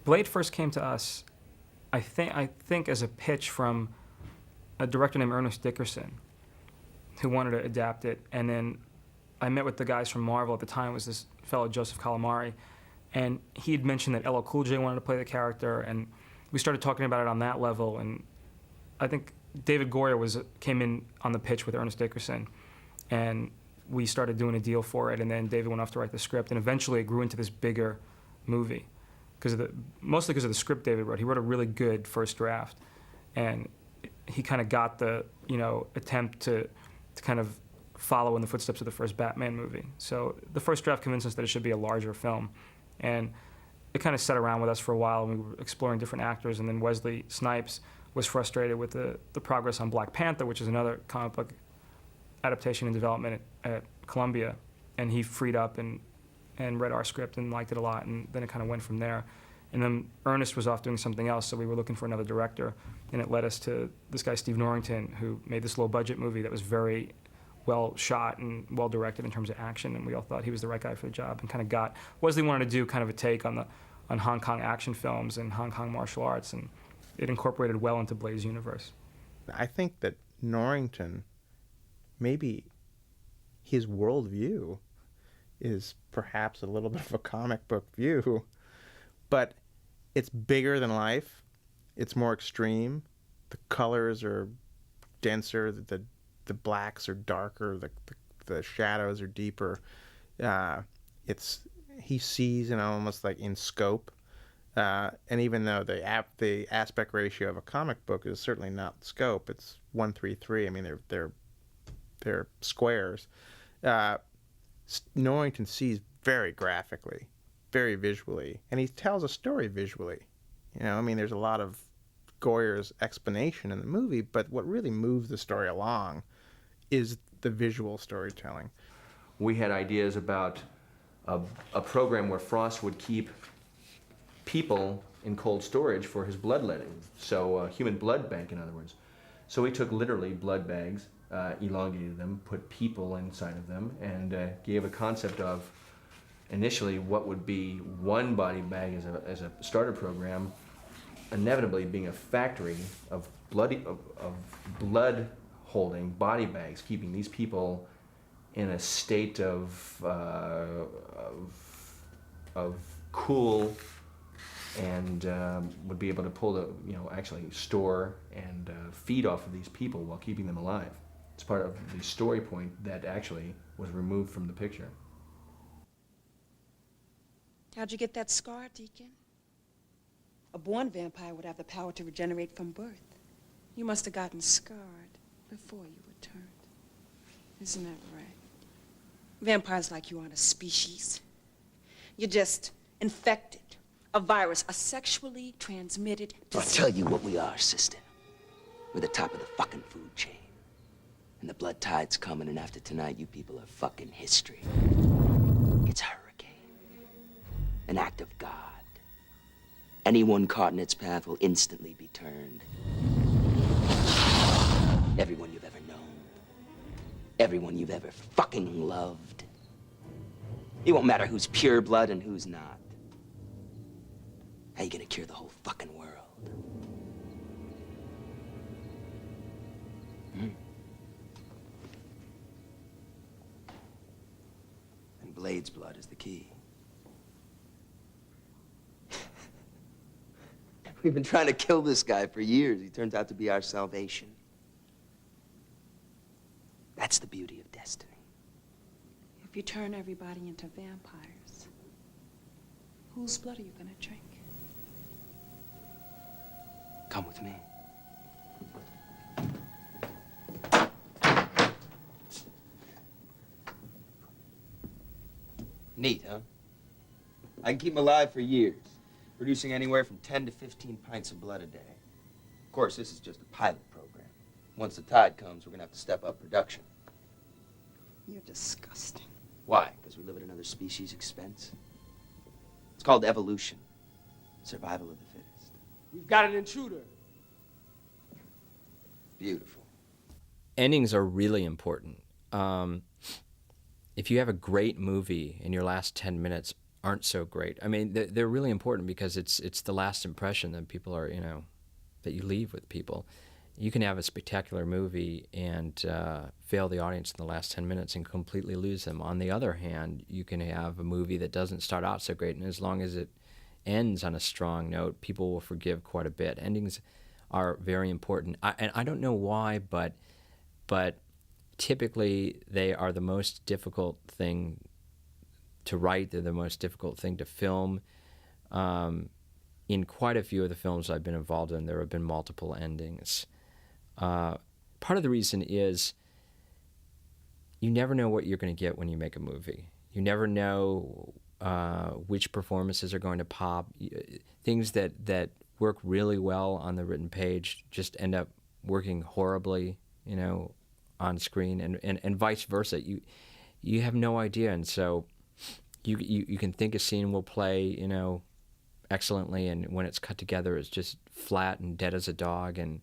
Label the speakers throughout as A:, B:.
A: Blade first came to us, I think as a pitch from a director named Ernest Dickerson, who wanted to adapt it. And then I met with the guys from Marvel at the time. It was this fellow Joseph Calamari, and he had mentioned that LL Cool J wanted to play the character, and we started talking about it on that level. And I think David Goyer came in on the pitch with Ernest Dickerson, and we started doing a deal for it. And then David went off to write the script, and eventually it grew into this bigger movie, mostly because of the script David wrote. He wrote a really good first draft, and he kind of got the attempt to kind of follow in the footsteps of the first Batman movie. So the first draft convinced us that it should be a larger film, and it kind of sat around with us for a while, and we were exploring different actors. And then Wesley Snipes was frustrated with the progress on Black Panther, which is another comic book adaptation and development at Columbia, and he freed up and read our script and liked it a lot, and then it kind of went from there. And then Ernest was off doing something else, so we were looking for another director, and it led us to this guy, Steve Norrington, who made this low-budget movie that was very well shot and well directed in terms of action, and we all thought he was the right guy for the job, and kind of got, Wesley wanted to do kind of a take on Hong Kong action films and Hong Kong martial arts, and it incorporated well into Blade's universe.
B: I think that Norrington, maybe his worldview is perhaps a little bit of a comic book view, but it's bigger than life. It's more extreme. The colors are denser. The blacks are darker. The shadows are deeper. He sees almost like in scope. And even though the aspect ratio of a comic book is certainly not scope, it's 1:3:3. I mean, they're squares. Norrington sees very graphically, very visually, and he tells a story visually. There's a lot of Goyer's explanation in the movie, but what really moves the story along is the visual storytelling.
C: We had ideas about a program where Frost would keep people in cold storage for his bloodletting, so human blood bank, in other words. So we took literally blood bags, elongated them, put people inside of them, and gave a concept of initially what would be one body bag as a starter program, inevitably being a factory of blood holding body bags, keeping these people in a state of cool, and would be able to actually store and feed off of these people while keeping them alive. It's part of the story point that actually was removed from the picture.
D: How'd you get that scar, Deacon? A born vampire would have the power to regenerate from birth. You must have gotten scarred before you were turned. Isn't that right? Vampires like you aren't a species. You're just infected. A virus, a sexually transmitted
E: I'll
D: disease.
E: tell you what we are, sister. We're the top of the fucking food chain. And the blood tide's coming, and after tonight, you people are fucking history. It's a hurricane. An act of God. Anyone caught in its path will instantly be turned. Everyone you've ever known. Everyone you've ever fucking loved. It won't matter who's pure blood and who's not. How you gonna cure the whole fucking world? And Blade's blood is the key. We've been trying to kill this guy for years. He turns out to be our salvation. That's the beauty of destiny.
D: If you turn everybody into vampires, whose blood are you gonna drink?
E: Come with me. Neat, huh? I can keep him alive for years, producing anywhere from 10 to 15 pints of blood a day. Of course, this is just a pilot program. Once the tide comes, we're gonna have to step up production.
D: You're disgusting.
E: Why? Because we live at another species' expense? It's called evolution. Survival of the fittest.
F: We've got an intruder.
E: Beautiful.
G: Endings are really important. If you have a great movie and your last 10 minutes aren't so great. I mean, they're really important because it's the last impression that people are, that you leave with people. You can have a spectacular movie and fail the audience in the last 10 minutes and completely lose them. On the other hand, you can have a movie that doesn't start out so great, and as long as it ends on a strong note, people will forgive quite a bit. Endings are very important. And I don't know why, but typically they are the most difficult thing to write. They're the most difficult thing to film. In quite a few of the films I've been involved in, there have been multiple endings. Part of the reason is you never know what you're going to get when you make a movie. You never know which performances are going to pop. Things that work really well on the written page just end up working horribly, on screen, and vice versa. You have no idea, and so you can think a scene will play, excellently, and when it's cut together, it's just flat and dead as a dog. And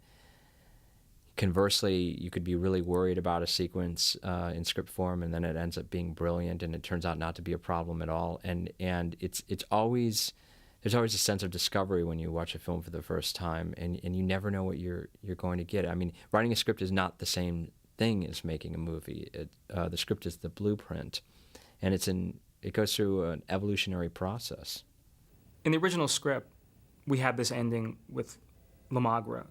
G: conversely, you could be really worried about a sequence in script form, and then it ends up being brilliant, and it turns out not to be a problem at all. And it's always, there's always a sense of discovery when you watch a film for the first time, and you never know what you're going to get. I mean, writing a script is not the same thing as making a movie. The script is the blueprint, and it goes through an evolutionary process.
A: In the original script, we had this ending with Lamagra.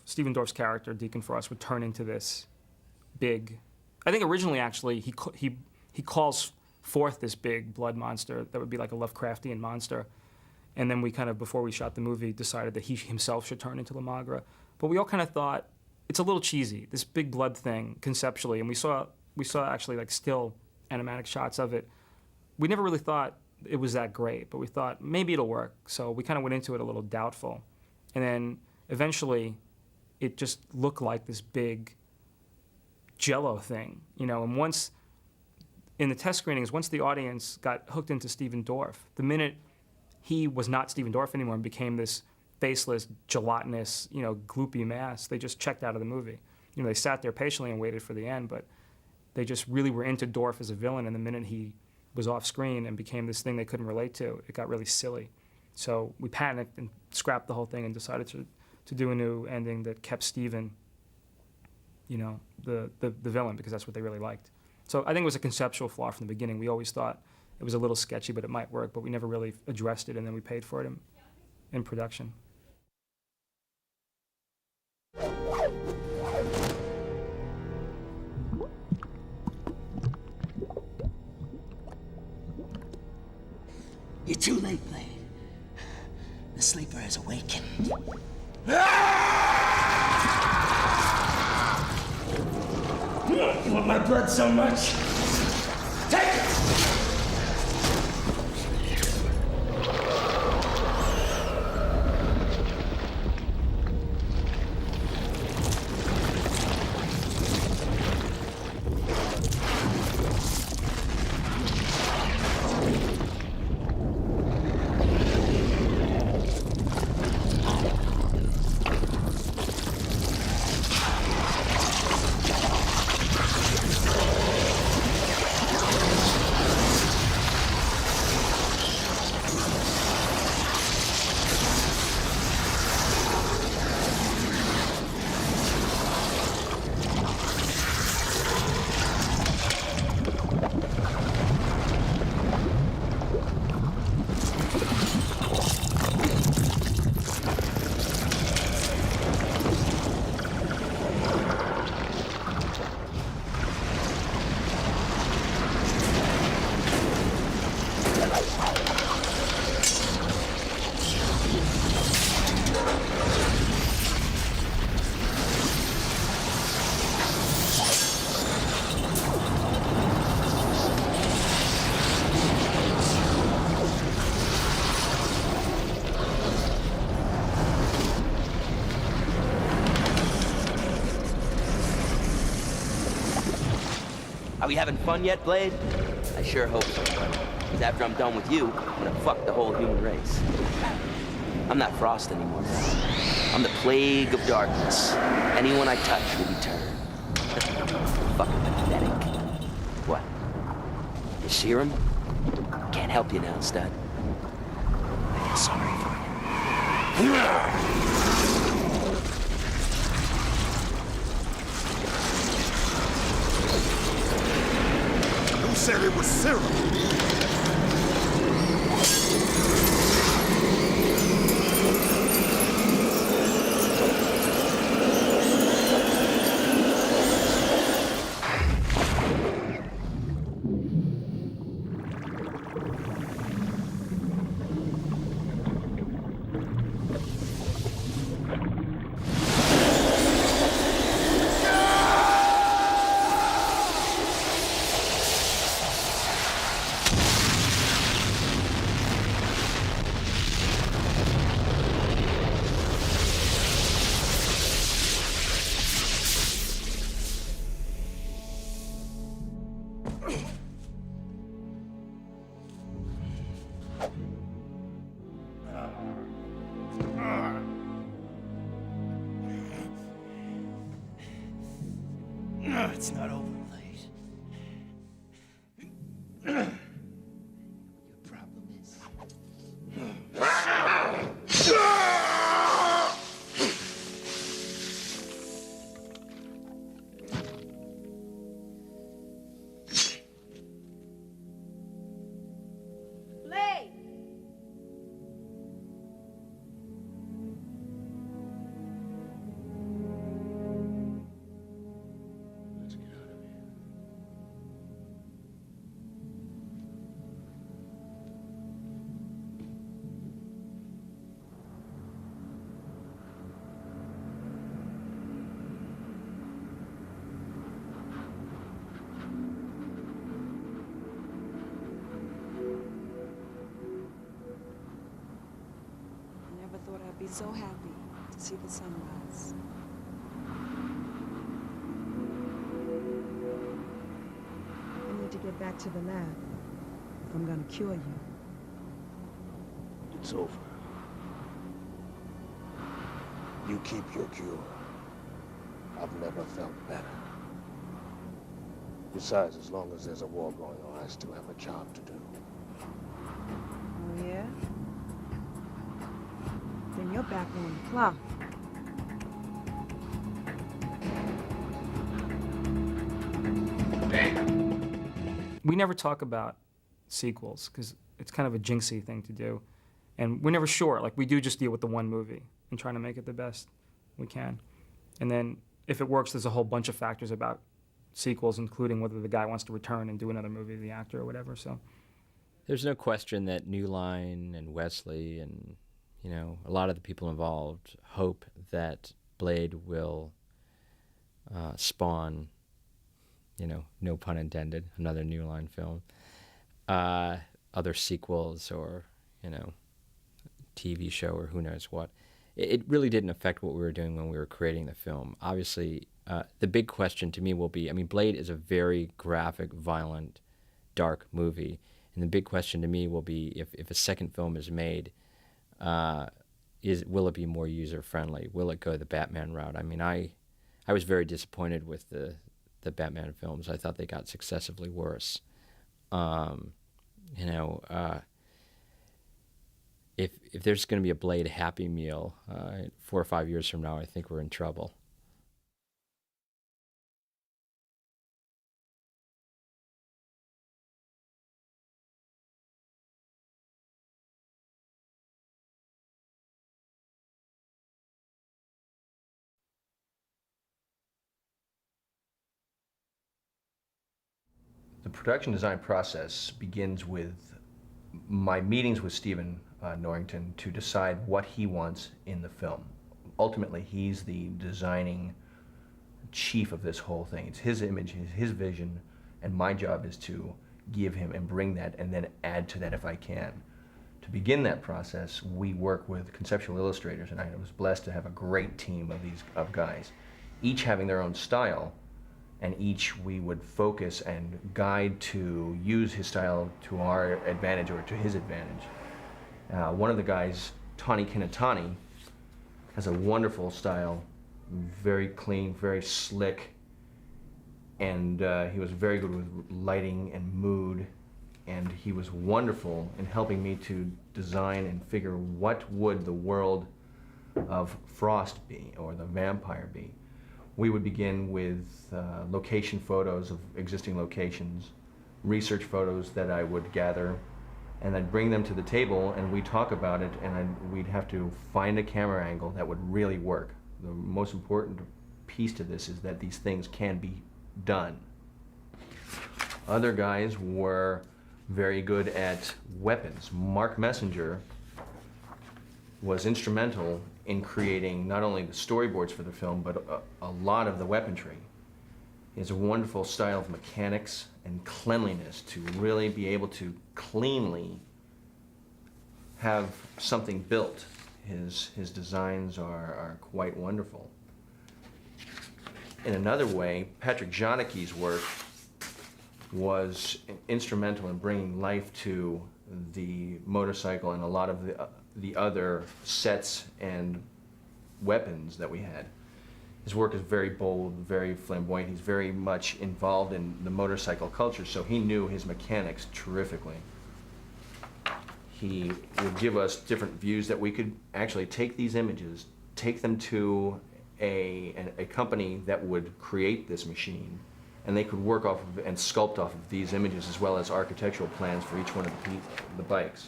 A: Stephen Dorff's character, Deacon Frost, would turn into this big... I think originally, actually, he calls forth this big blood monster that would be like a Lovecraftian monster. And then we kind of, before we shot the movie, decided that he himself should turn into Lamagra. But we all kind of thought, it's a little cheesy, this big blood thing, conceptually. And we saw actually like still animatic shots of it. We never really thought it was that great, but we thought maybe it'll work. So we kind of went into it a little doubtful. And then eventually it just looked like this big Jell-O thing, and once, in the test screenings, once the audience got hooked into Stephen Dorff, the minute he was not Stephen Dorff anymore and became this faceless, gelatinous, gloopy mass, they just checked out of the movie. They sat there patiently and waited for the end, but they just really were into Dorff as a villain, and the minute he was off screen and became this thing they couldn't relate to, it got really silly. So we panicked and scrapped the whole thing and decided to do a new ending that kept Stephen, the villain, because that's what they really liked. So I think it was a conceptual flaw from the beginning. We always thought it was a little sketchy, but it might work, but we never really addressed it, and then we paid for it in production.
E: You're too late, Blade. The sleeper has awakened. You want my blood so much? Take it! Are we having fun yet, Blade? I sure hope so, because after I'm done with you, I'm gonna fuck the whole human race. I'm not Frost anymore. I'm the plague of darkness. Anyone I touch will be turned. Fucking pathetic. What? You shear him? Can't help you now, stud. I feel sorry for you.
F: Who said it was syrup?
E: It's not over, Blade. Your problem is...
D: Blade!
F: Let's get out of here.
D: I never thought I'd be so happy to see the sunrise. I need to get back to the lab if I'm gonna cure you.
F: It's over. You keep your cure. I've never felt better. Besides, as long as there's a war going on, I still have a job to do.
D: Oh, yeah? Then you're back on the clock.
A: We never talk about sequels because it's kind of a jinxy thing to do. And we're never sure. Like, we do just deal with the one movie and trying to make it the best we can. And then if it works, there's a whole bunch of factors about sequels, including whether the guy wants to return and do another movie, the actor or whatever. So
G: There's no question that New Line and Wesley and, you know, a lot of the people involved hope that Blade will spawn, you know, no pun intended, another New Line film, other sequels or, you know, TV show or who knows what. It really didn't affect what we were doing when we were creating the film. Obviously, the big question to me will be, I mean, Blade is a very graphic, violent, dark movie. And the big question to me will be if a second film is made, will it be more user-friendly? Will it go the Batman route? I mean, I was very disappointed with the Batman films. I thought they got successively worse. You know, if there's going to be a Blade Happy Meal 4 or 5 years from now, I think we're in trouble.
C: The production design process begins with my meetings with Stephen Norrington to decide what he wants in the film. Ultimately, he's the designing chief of this whole thing. It's his image, his vision, and my job is to give him and bring that and then add to that if I can. To begin that process, we work with conceptual illustrators, and I was blessed to have a great team of guys, each having their own style, and each we would focus and guide to use his style to our advantage or to his advantage. One of the guys, Tani Kinatani, has a wonderful style, very clean, very slick, and he was very good with lighting and mood. and he was wonderful in helping me to design and figure what would the world of Frost be, or the vampire be. We would begin with location photos of existing locations, research photos that I would gather, and I'd bring them to the table and we'd talk about it, and we'd have to find a camera angle that would really work. The most important piece to this is that these things can be done. Other guys were very good at weapons. Mark Messenger was instrumental in creating not only the storyboards for the film, but a lot of the weaponry. He has a wonderful style of mechanics and cleanliness to really be able to cleanly have something built. His designs are quite wonderful. In another way, Patrick Janicki's work was instrumental in bringing life to the motorcycle and a lot of the other sets and weapons that we had. His work is very bold, very flamboyant. He's very much involved in the motorcycle culture, so he knew his mechanics terrifically. He would give us different views that we could actually take these images, take them to a company that would create this machine, and they could work off of and sculpt off of these images as well as architectural plans for each one of the bikes.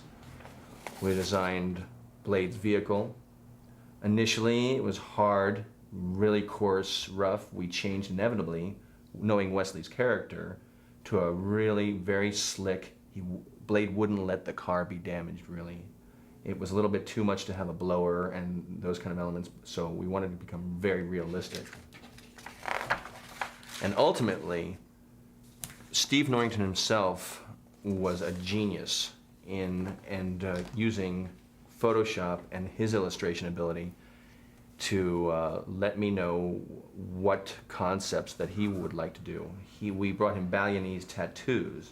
C: We designed Blade's vehicle. Initially, it was hard, really coarse, rough. We changed inevitably, knowing Wesley's character, to a really very slick. Blade wouldn't let the car be damaged, really. It was a little bit too much to have a blower and those kind of elements, so we wanted to become very realistic. And ultimately, Steve Norrington himself was a genius in using Photoshop and his illustration ability to let me know what concepts that he would like to do. We brought him Balinese tattoos,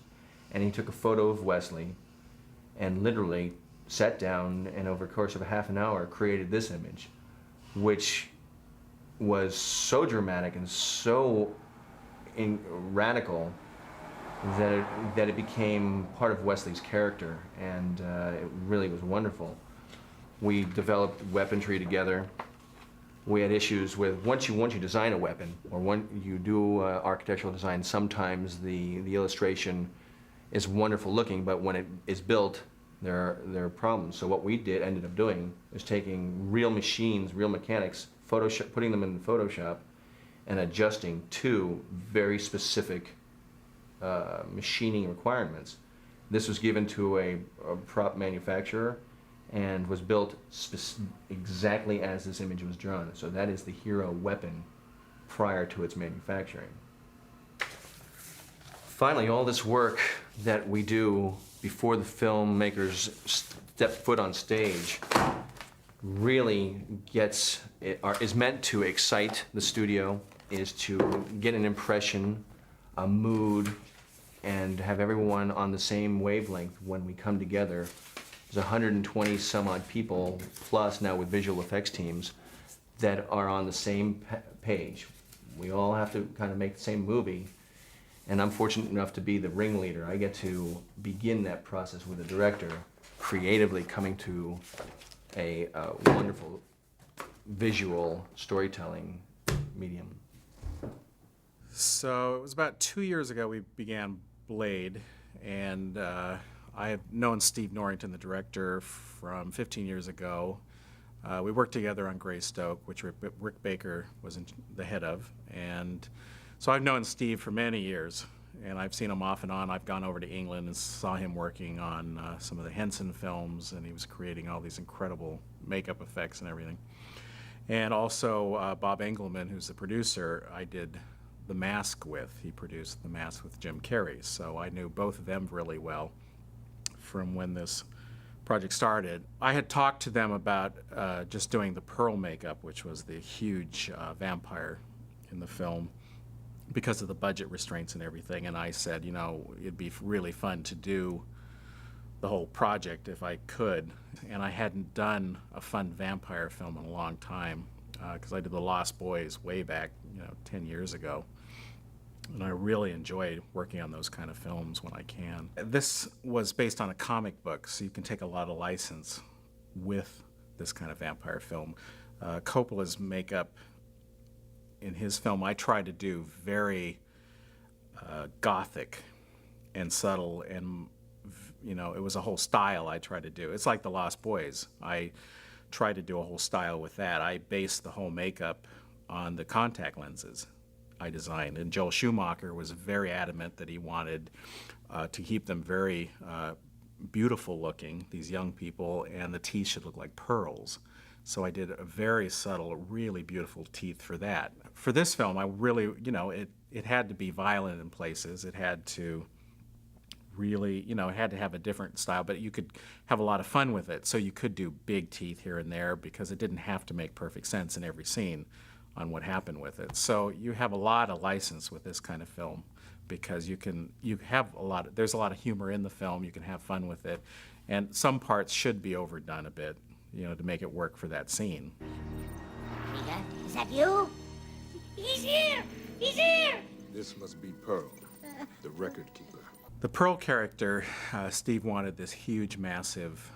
C: and he took a photo of Wesley and literally sat down and over the course of a half an hour created this image, which was so dramatic and so radical that it became part of Wesley's character, and it really was wonderful. We developed weaponry together. We had issues with once you design a weapon or when you do architectural design, sometimes the illustration is wonderful looking, but when it is built, there are problems. So what we ended up doing is taking real machines, real mechanics, putting them in Photoshop, and adjusting to very specific machining requirements. This was given to a prop manufacturer and was built exactly as this image was drawn. So that is the hero weapon prior to its manufacturing. Finally, all this work that we do before the filmmakers step foot on stage really is meant to excite the studio, is to get an impression, a mood, and have everyone on the same wavelength when we come together. There's 120 some odd people, plus now with visual effects teams, that are on the same page. We all have to kind of make the same movie, and I'm fortunate enough to be the ringleader. I get to begin that process with the director, creatively coming to a wonderful visual storytelling medium.
H: So it was about 2 years ago we began Blade, and I have known Steve Norrington, the director, from 15 years ago. We worked together on Greystoke, which Rick Baker was the head of, and so I've known Steve for many years, and I've seen him off and on. I've gone over to England and saw him working on some of the Henson films, and he was creating all these incredible makeup effects and everything. And also Bob Engelman, who's the producer, I did The Mask with. He produced The Mask with Jim Carrey, so I knew both of them really well from when this project started. I had talked to them about just doing the Pearl makeup, which was the huge vampire in the film, because of the budget restraints and everything, and I said, you know, it'd be really fun to do the whole project if I could. And I hadn't done a fun vampire film in a long time, because I did The Lost Boys way back, 10 years ago. And I really enjoy working on those kind of films when I can. This was based on a comic book, so you can take a lot of license with this kind of vampire film. Coppola's makeup in his film, I tried to do very gothic and subtle, and it was a whole style I tried to do. It's like The Lost Boys. I tried to do a whole style with that. I based the whole makeup on the contact lenses I designed, and Joel Schumacher was very adamant that he wanted to keep them very beautiful looking, these young people, and the teeth should look like pearls. So I did a very subtle, really beautiful teeth for that. For this film, I really, it had to be violent in places. It had to really, it had to have a different style, but you could have a lot of fun with it. So you could do big teeth here and there because it didn't have to make perfect sense in every scene on what happened with it. So you have a lot of license with this kind of film because there's a lot of humor in the film. You can have fun with it. And some parts should be overdone a bit, to make it work for that scene.
I: Rita, is that you? He's here! He's here!
F: This must be Pearl, the record keeper.
H: The Pearl character, Steve wanted this huge, massive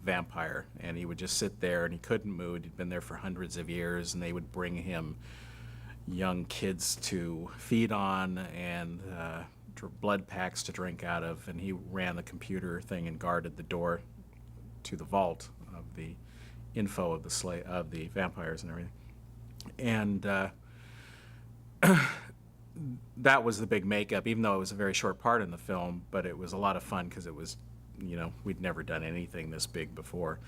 H: vampire, and he would just sit there and he couldn't move. He'd been there for hundreds of years, and they would bring him young kids to feed on and blood packs to drink out of, and he ran the computer thing and guarded the door to the vault of the info of the vampires and everything. And that was the big makeup, even though it was a very short part in the film, but it was a lot of fun because it was, we'd never done anything this big before.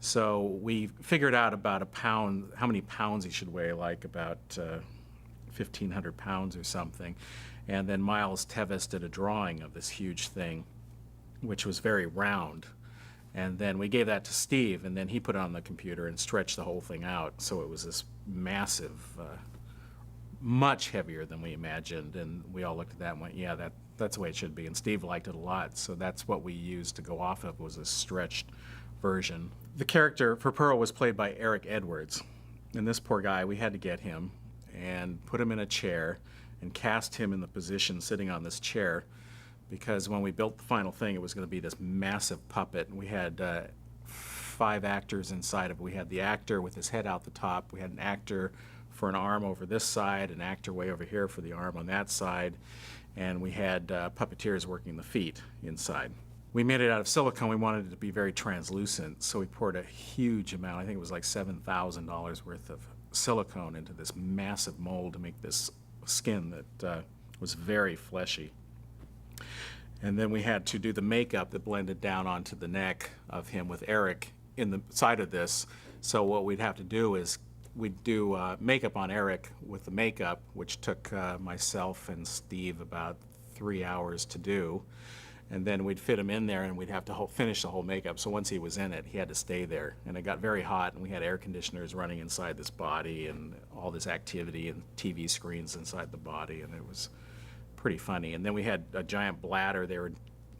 H: So we figured out about how many pounds he should weigh, like about 1,500 pounds or something. And then Miles Tevis did a drawing of this huge thing, which was very round. And then we gave that to Steve, and then he put it on the computer and stretched the whole thing out. So it was this massive, much heavier than we imagined. And we all looked at that and went, yeah, that's the way it should be. And Steve liked it a lot. So that's what we used to go off of, was a stretched version. The character for Pearl was played by Eric Edwards. And this poor guy, we had to get him and put him in a chair and cast him in the position sitting on this chair, because when we built the final thing, it was going to be this massive puppet. And we had 5 actors inside of it. We had the actor with his head out the top. We had an actor for an arm over this side, an actor way over here for the arm on that side, and we had puppeteers working the feet inside. We made it out of silicone. We wanted it to be very translucent, so we poured a huge amount, I think it was like $7,000 worth of silicone into this massive mold to make this skin that was very fleshy. And then we had to do the makeup that blended down onto the neck of him with Eric in the side of this. So what we'd have to do is we'd do makeup on Eric with the makeup, which took myself and Steve about 3 hours to do. And then we'd fit him in there, and we'd have to finish the whole makeup. So once he was in it, he had to stay there. And it got very hot, and we had air conditioners running inside this body and all this activity and TV screens inside the body, and it was pretty funny. And then we had a giant bladder they were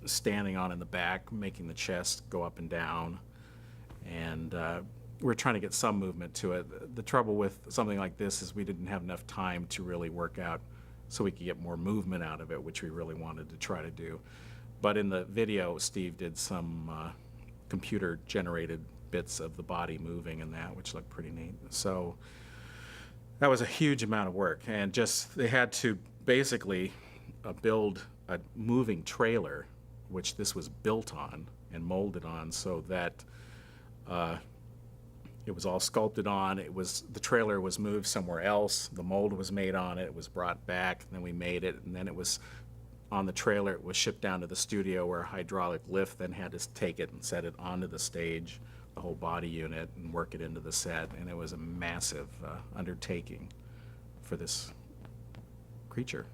H: standing on in the back, making the chest go up and down. And we're trying to get some movement to it. The trouble with something like this is we didn't have enough time to really work out so we could get more movement out of it, which we really wanted to try to do. But in the video, Steve did some computer-generated bits of the body moving and that, which looked pretty neat. So that was a huge amount of work. And just, they had to basically build a moving trailer, which this was built on and molded on, so that it was all sculpted on. The trailer was moved somewhere else. The mold was made on it. It was brought back, and then we made it, and then it was on the trailer. It was shipped down to the studio, where a hydraulic lift then had to take it and set it onto the stage, the whole body unit, and work it into the set. And it was a massive undertaking for this creature.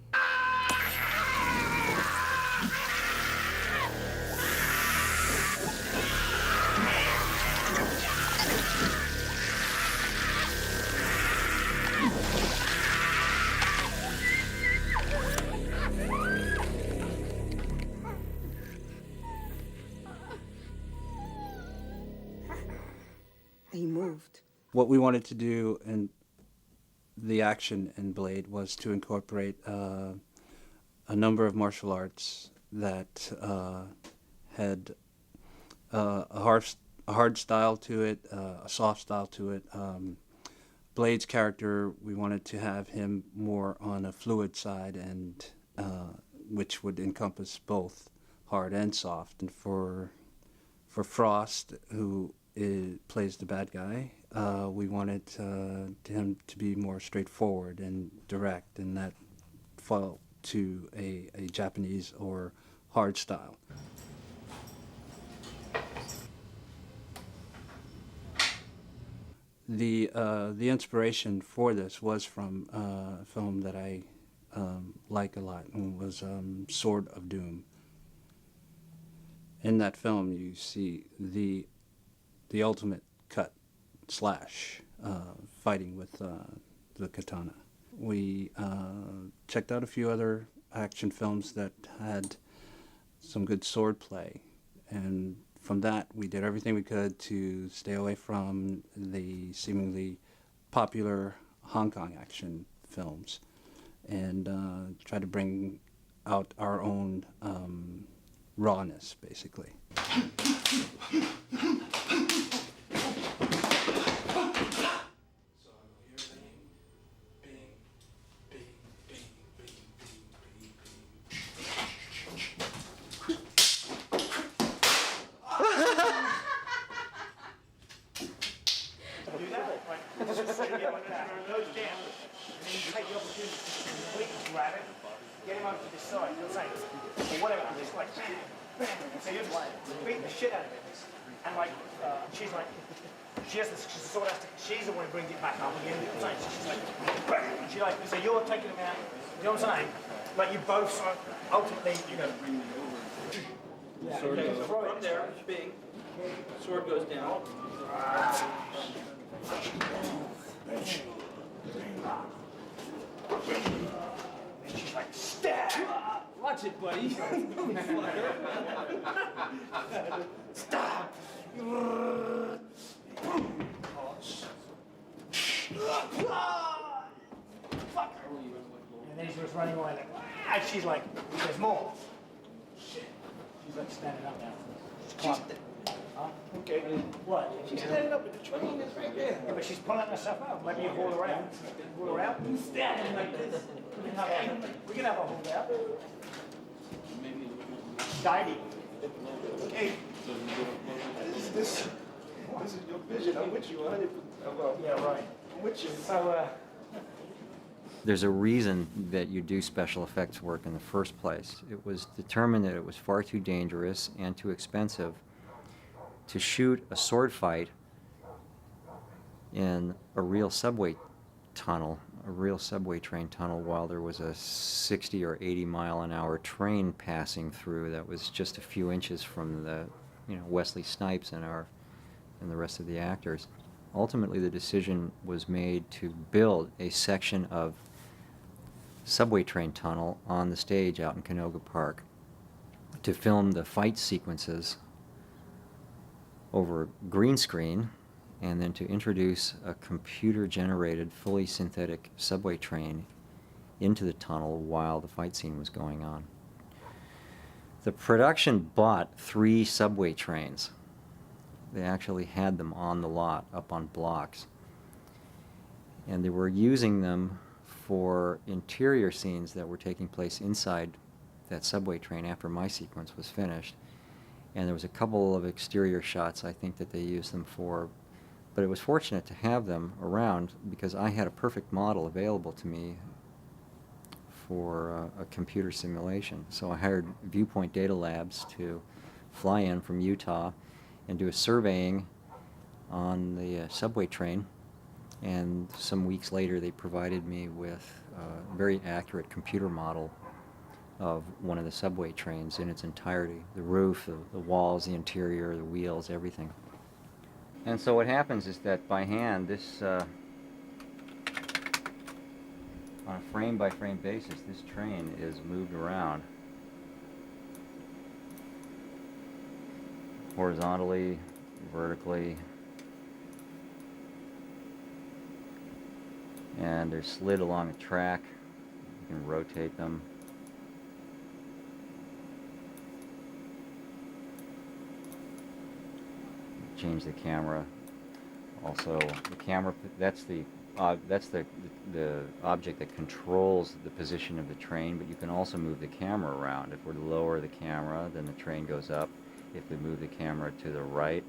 D: He moved.
J: What we wanted to do, and the action in Blade was to incorporate a number of martial arts that had a hard style to it, a soft style to it. Blade's character, we wanted to have him more on a fluid side, and which would encompass both hard and soft. And for Frost, who plays the bad guy, we wanted him to be more straightforward and direct, and that fell to a Japanese or hard style. The inspiration for this was from a film that I like a lot, and was Sword of Doom. In that film, you see the ultimate cut slash fighting with the katana. We checked out a few other action films that had some good sword play, and from that we did everything we could to stay away from the seemingly popular Hong Kong action films, and try to bring out our own rawness, basically.
K: Get him over to the side, you'll say, or whatever, I'm just like, bam, bam, and so you're just beating the shit out of it. And like, she's like, she's the sword has to, she's the one who brings it back up again, so she's like, bam, and she like, so you're taking him out, you know what I'm saying? Like you both, ultimately, you gotta bring me over. Yeah, sword goes from there, it's big, sword goes down. And she's like, stab! Watch it, buddy. Stop! Fuck her! And then she was running away like, ah! She's like, there's more. Shit. She's like standing up now. She's huh? Okay. What? She's standing up, but the train is right there. Yeah, but she's pulling herself out. Maybe you haul her out. Haul her out. You standing like this. We can have a hold out. Shiny. Okay. This is your vision. I'm with you 100%. Well, yeah, right. I'm with you. So,
G: There's a reason that you do special effects work in the first place. It was determined that it was far too dangerous and too expensive to shoot a sword fight in a real subway tunnel, a real subway train tunnel, while there was a 60 or 80 mile an hour train passing through that was just a few inches from the, Wesley Snipes and the rest of the actors. Ultimately, the decision was made to build a section of subway train tunnel on the stage out in Canoga Park to film the fight sequences over green screen, and then to introduce a computer-generated, fully synthetic subway train into the tunnel while the fight scene was going on. The production bought 3 subway trains. They actually had them on the lot, up on blocks. And they were using them for interior scenes that were taking place inside that subway train after my sequence was finished. And there was a couple of exterior shots I think that they used them for, but it was fortunate to have them around because I had a perfect model available to me for a computer simulation. So I hired Viewpoint Data Labs to fly in from Utah and do a surveying on the subway train, and some weeks later they provided me with a very accurate computer model of one of the subway trains in its entirety. The roof, the walls, the interior, the wheels, everything. And so what happens is that by hand, this, on a frame-by-frame basis, this train is moved around horizontally, vertically,
L: And they're slid along a track. You can rotate them. Change the camera. Also, the camera, that's the object that controls the position of the train, but you can also move the camera around. If we lower the camera, then the train goes up. If we move the camera to the right,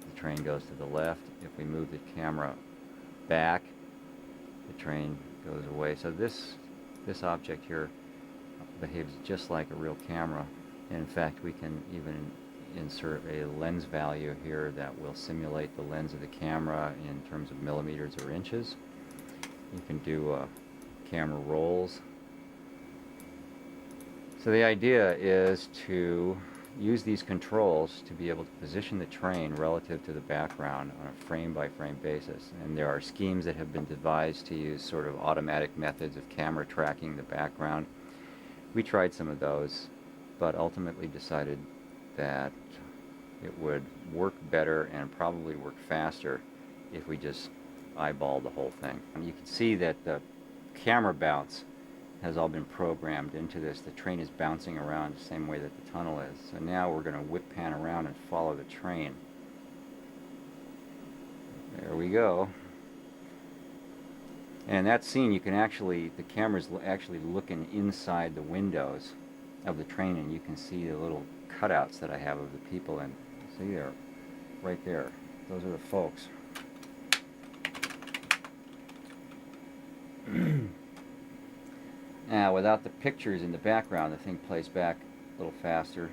L: the train goes to the left. If we move the camera back, the train goes away. So this object here behaves just like a real camera. And in fact, we can even insert a lens value here that will simulate the lens of the camera in terms of millimeters or inches. You can do camera rolls. So the idea is to use these controls to be able to position the train relative to the background on a frame-by-frame basis. And there are schemes that have been devised to use sort of automatic methods of camera tracking the background. We tried some of those, but ultimately decided that it would work better and probably work faster if we just eyeballed the whole thing. And you can see that the camera bounce has all been programmed into this. The train is bouncing around the same way that the tunnel is. So now we're going to whip pan around and follow the train. There we go. And that scene, you can actually, the camera's actually looking inside the windows of the train, and you can see the little cutouts that I have of the people, and see there, right there, those are the folks. Now, without the pictures in the background, the thing plays back a little faster.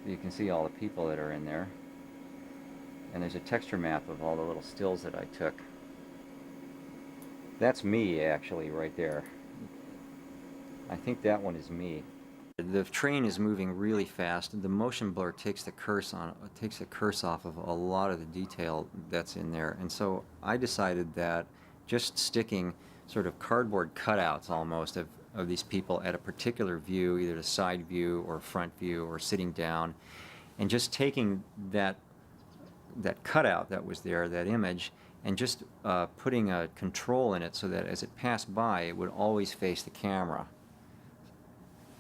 L: You can see all the people that are in there, and there's a texture map of all the little stills that I took. That's me, actually, right there. I think that one is me. The train is moving really fast, and the motion blur takes the curse off of a lot of the detail that's in there. And so I decided that just sticking sort of cardboard cutouts almost of these people at a particular view, either the side view or front view or sitting down, and just taking that cutout that was there, that image, and just putting a control in it so that as it passed by, it would always face the camera.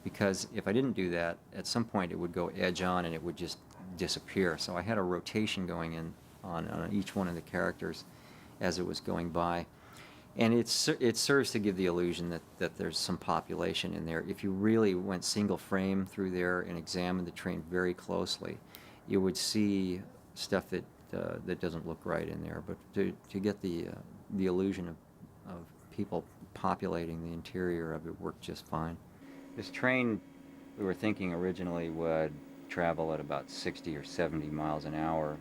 L: Because if I didn't do that, at some point it would go edge on and it would just disappear. So I had a rotation going in on each one of the characters as it was going by. And it serves to give the illusion that there's some population in there. If you really went single frame through there and examined the train very closely, you would see stuff that doesn't look right in there. But to get the illusion of people populating the interior of it worked just fine. This train, we were thinking originally would travel at about 60 or 70 miles an hour,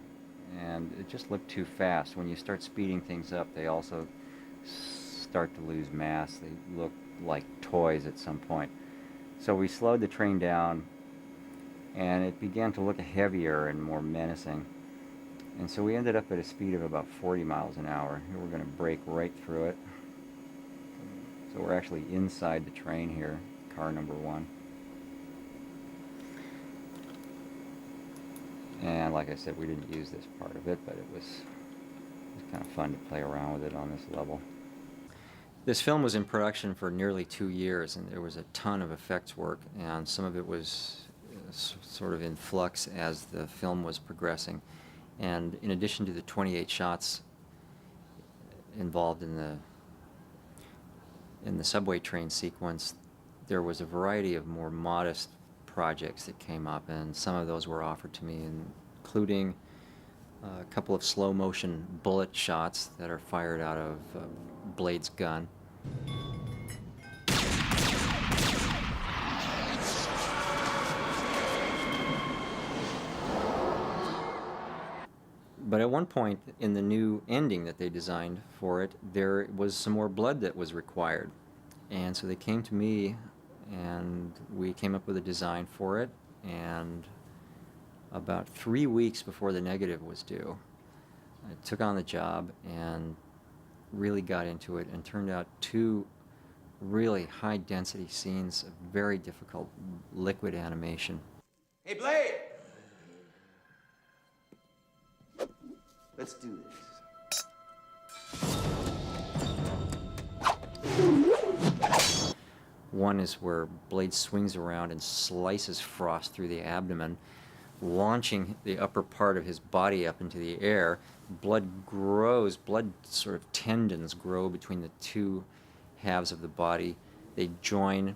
L: and it just looked too fast. When you start speeding things up, they also start to lose mass. They look like toys at some point. So we slowed the train down, and it began to look heavier and more menacing. And so we ended up at a speed of about 40 miles an hour. Here we're going to break right through it. So we're actually inside the train here, car number 1. And like I said, we didn't use this part of it, but it was kind of fun to play around with it on this level. This film was in production for nearly 2 years, and there was a ton of effects work, and some of it was sort of in flux as the film was progressing. And in addition to the 28 shots involved in the subway train sequence, there was a variety of more modest projects that came up, and some of those were offered to me, including a couple of slow motion bullet shots that are fired out of Blade's gun. But at one point in the new ending that they designed for it, there was some more blood that was required. And so they came to me, and we came up with a design for it, and about 3 weeks before the negative was due, I took on the job and really got into it, and turned out 2 really high-density scenes of very difficult liquid animation.
E: Hey, Blade! Let's do this.
L: One is where Blade swings around and slices Frost through the abdomen, launching the upper part of his body up into the air. Blood grows, blood sort of tendons grow between the two halves of the body. They join,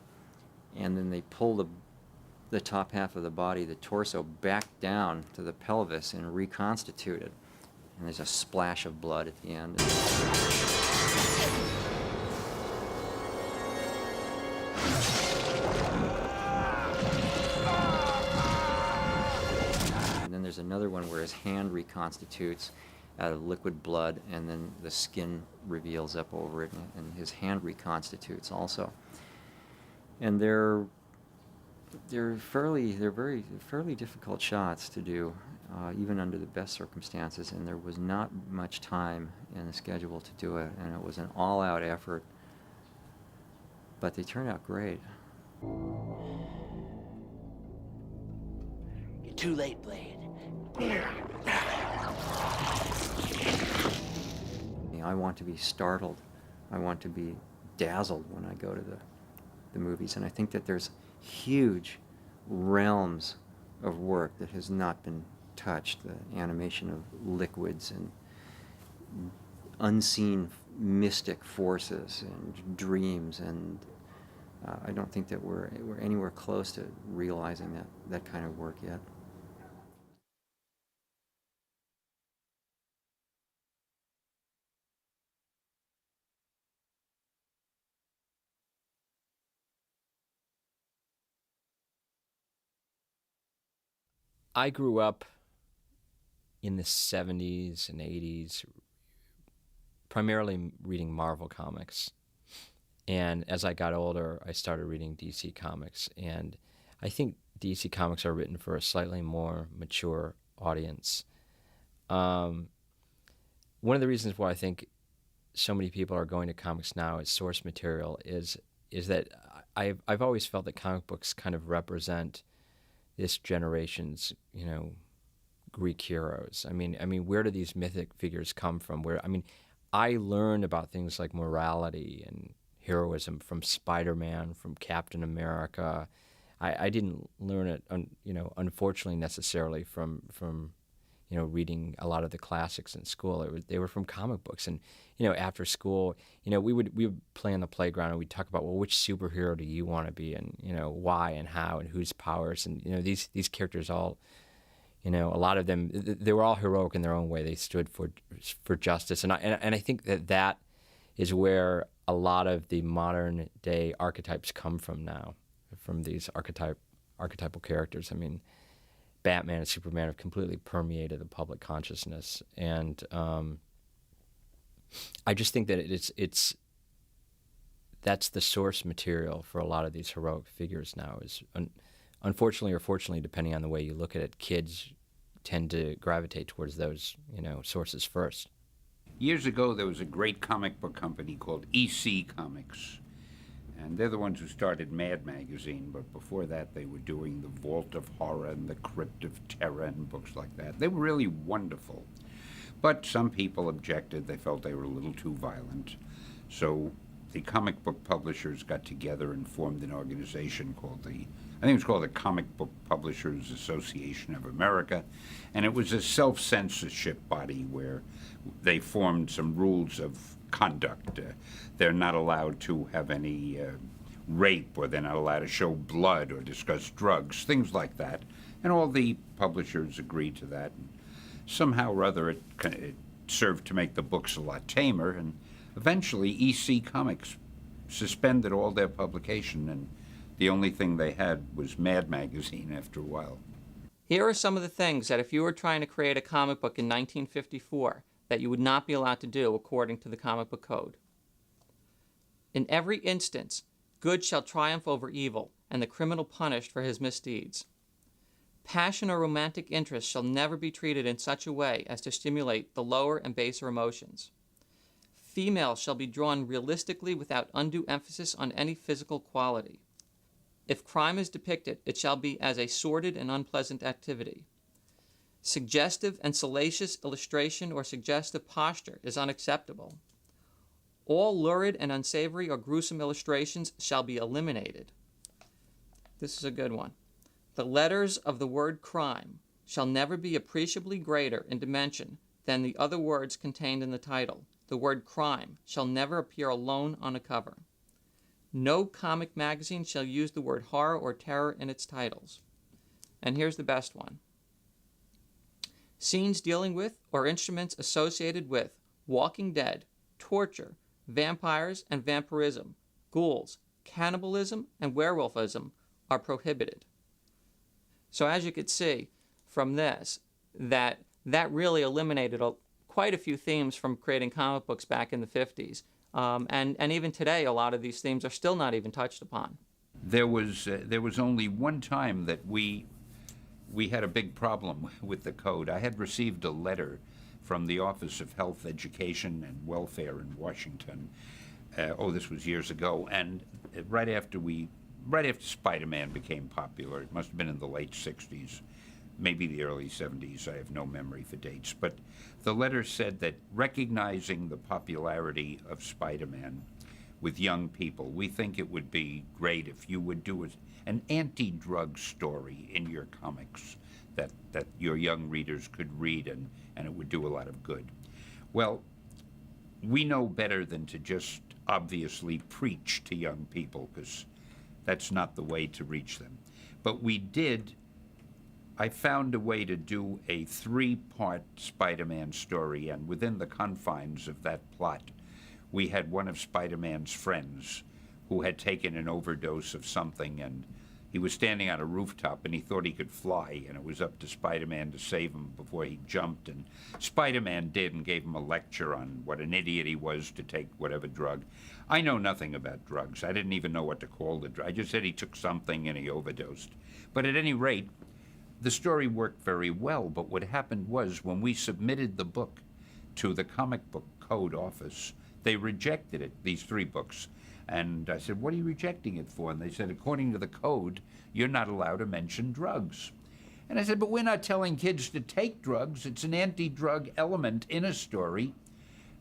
L: and then they pull the top half of the body, the torso, back down to the pelvis and reconstitute it. And there's a splash of blood at the end. And then there's another one where his hand reconstitutes out of liquid blood, and then the skin reveals up over it, and his hand reconstitutes also. And they're very fairly difficult shots to do, even under the best circumstances, and there was not much time in the schedule to do it, and it was an all-out effort, but they turned out great.
E: You're too late, Blade.
L: I want to be startled. I want to be dazzled when I go to the movies, and I think that there's huge realms of work that has not been touched. The animation of liquids and unseen mystic forces and dreams, and I don't think that we're anywhere close to realizing that kind of work yet.
G: I grew up in the 70s and 80s primarily reading Marvel comics. And as I got older, I started reading DC comics. And I think DC comics are written for a slightly more mature audience. One of the reasons why I think so many people are going to comics now as source material is that I've always felt that comic books kind of represent this generation's, Greek heroes. I mean, where do these mythic figures come from? I learned about things like morality and heroism from Spider-Man, from Captain America. I didn't learn it, unfortunately, necessarily from reading a lot of the classics in school. They were from comic books, and after school, we would play on the playground and we'd talk about, well, which superhero do you want to be, and why and how and whose powers, and these characters all, a lot of them, they were all heroic in their own way. They stood for justice, and I think that is where a lot of the modern day archetypes come from now, from these archetypal characters. I mean, Batman and Superman have completely permeated the public consciousness, and I just think that that's the source material for a lot of these heroic figures now. Is unfortunately or fortunately, depending on the way you look at it, kids tend to gravitate towards those sources first.
M: Years ago, there was a great comic book company called EC Comics. And they're the ones who started Mad Magazine, but before that they were doing the Vault of Horror and the Crypt of Terror and books like that. They were really wonderful. But some people objected. They felt they were a little too violent. So the comic book publishers got together and formed an organization called the Comic Book Publishers Association of America. And it was a self-censorship body where they formed some rules of conduct. They're not allowed to have any rape, or they're not allowed to show blood or discuss drugs, things like that. And all the publishers agreed to that. And somehow or other, it served to make the books a lot tamer, and eventually EC Comics suspended all their publication, and the only thing they had was Mad Magazine after a while.
N: Here are some of the things that if you were trying to create a comic book in 1954, that you would not be allowed to do according to the comic book code. In every instance, good shall triumph over evil, and the criminal punished for his misdeeds. Passion or romantic interest shall never be treated in such a way as to stimulate the lower and baser emotions. Females shall be drawn realistically without undue emphasis on any physical quality. If crime is depicted, it shall be as a sordid and unpleasant activity. Suggestive and salacious illustration or suggestive posture is unacceptable. All lurid and unsavory or gruesome illustrations shall be eliminated. This is a good one. The letters of the word crime shall never be appreciably greater in dimension than the other words contained in the title. The word crime shall never appear alone on a cover. No comic magazine shall use the word horror or terror in its titles. And here's the best one. Scenes dealing with or instruments associated with Walking Dead, torture, vampires and vampirism, ghouls, cannibalism, and werewolfism are prohibited. So as you could see from this, that really eliminated quite a few themes from creating comic books back in the 50s. And even today, a lot of these themes are still not even touched upon.
M: There was only one time that we had a big problem with the code. I had received a letter from the Office of Health, Education, and Welfare in Washington. This was years ago, and right after Spider-Man became popular, it must have been in the late 60s, maybe the early 70s, I have no memory for dates, but the letter said that recognizing the popularity of Spider-Man with young people, we think it would be great if you would do an anti-drug story in your comics that your young readers could read and it would do a lot of good. Well, we know better than to just obviously preach to young people, because that's not the way to reach them. But I found a way to do a 3-part Spider-Man story, and within the confines of that plot, we had one of Spider-Man's friends who had taken an overdose of something, and he was standing on a rooftop and he thought he could fly, and it was up to Spider-Man to save him before he jumped, and Spider-Man did and gave him a lecture on what an idiot he was to take whatever drug. I know nothing about drugs. I didn't even know what to call the drug. I just said he took something and he overdosed. But at any rate, the story worked very well, but what happened was when we submitted the book to the Comic Book Code Office, they rejected it, these 3 books. And I said, what are you rejecting it for? And they said, according to the code, you're not allowed to mention drugs. And I said, but we're not telling kids to take drugs. It's an anti-drug element in a story.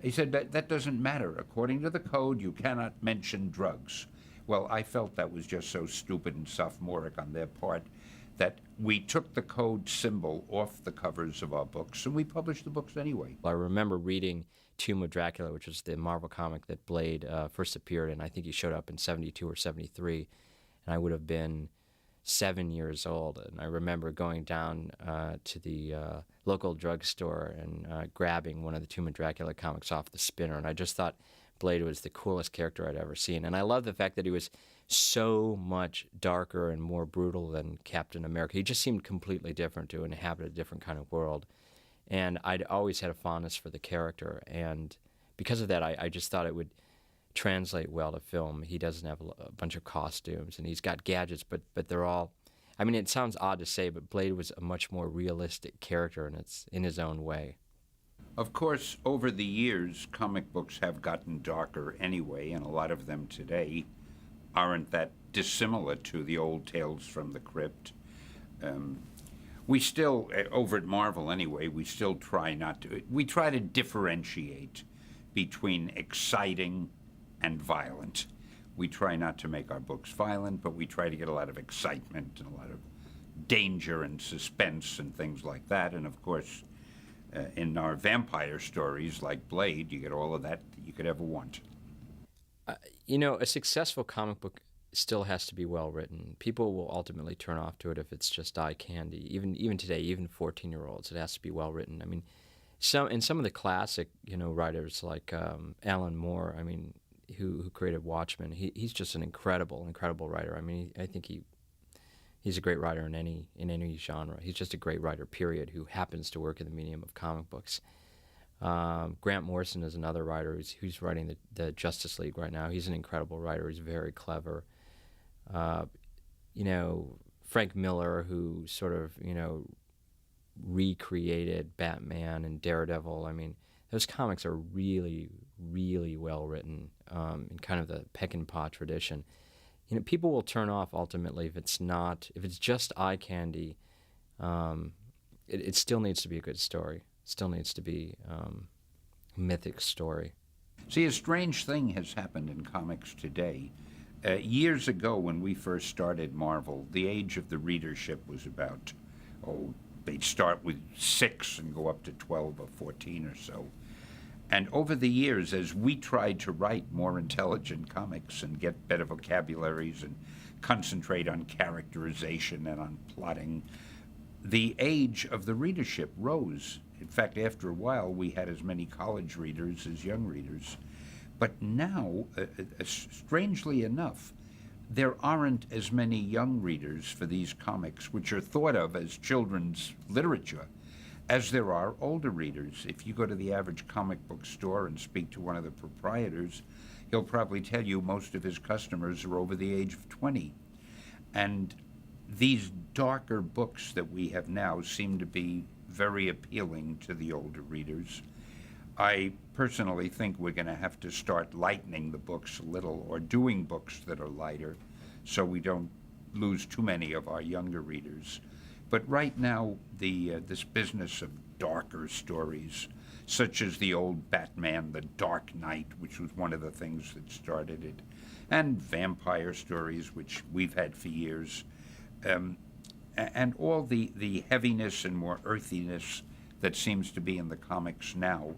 M: He said, that doesn't matter. According to the code, you cannot mention drugs. Well, I felt that was just so stupid and sophomoric on their part that we took the code symbol off the covers of our books, and we published the books anyway.
G: I remember reading Tomb of Dracula, which was the Marvel comic that Blade first appeared in. I think he showed up in 72 or 73, and I would have been 7 years old. And I remember going down to the local drugstore and grabbing one of the Tomb of Dracula comics off the spinner, and I just thought Blade was the coolest character I'd ever seen. And I love the fact that he was so much darker and more brutal than Captain America. He just seemed completely different, to inhabit a different kind of world. And I'd always had a fondness for the character, and because of that, I just thought it would translate well to film. He doesn't have a bunch of costumes, and he's got gadgets, but they're all, I mean, it sounds odd to say, but Blade was a much more realistic character, and it's in his own way.
M: Of course, over the years, comic books have gotten darker anyway, and a lot of them today aren't that dissimilar to the old Tales from the Crypt. We still, over at Marvel anyway, we still try to differentiate between exciting and violent. We try not to make our books violent, but we try to get a lot of excitement and a lot of danger and suspense and things like that. And of course, in our vampire stories like Blade, you get all of that you could ever want.
G: A successful comic book still has to be well written. People will ultimately turn off to it if it's just eye candy. Even today, even 14-year-olds, it has to be well written. I mean, some of the classic writers like Alan Moore, I mean, who created Watchmen, he's just an incredible writer. I mean, I think he's a great writer in any genre. He's just a great writer, period, who happens to work in the medium of comic books. Grant Morrison is another writer who's writing the Justice League right now. He's an incredible writer. He's very clever. Frank Miller, who sort of, recreated Batman and Daredevil. I mean, those comics are really, really well written in kind of the Peckinpah tradition. People will turn off ultimately if it's just eye candy. It still needs to be a good story. Still needs to be a mythic story.
M: See, a strange thing has happened in comics today. Years ago, when we first started Marvel, the age of the readership was about, they'd start with 6 and go up to 12 or 14 or so. And over the years, as we tried to write more intelligent comics and get better vocabularies and concentrate on characterization and on plotting, the age of the readership rose. In fact, after a while, we had as many college readers as young readers. But now, strangely enough, there aren't as many young readers for these comics, which are thought of as children's literature, as there are older readers. If you go to the average comic book store and speak to one of the proprietors, he'll probably tell you most of his customers are over the age of 20. And these darker books that we have now seem to be very appealing to the older readers. I personally think we're going to have to start lightening the books a little, or doing books that are lighter, so we don't lose too many of our younger readers. But right now, this business of darker stories, such as the old Batman, The Dark Knight, which was one of the things that started it, and vampire stories, which we've had for years, and all the heaviness and more earthiness that seems to be in the comics now,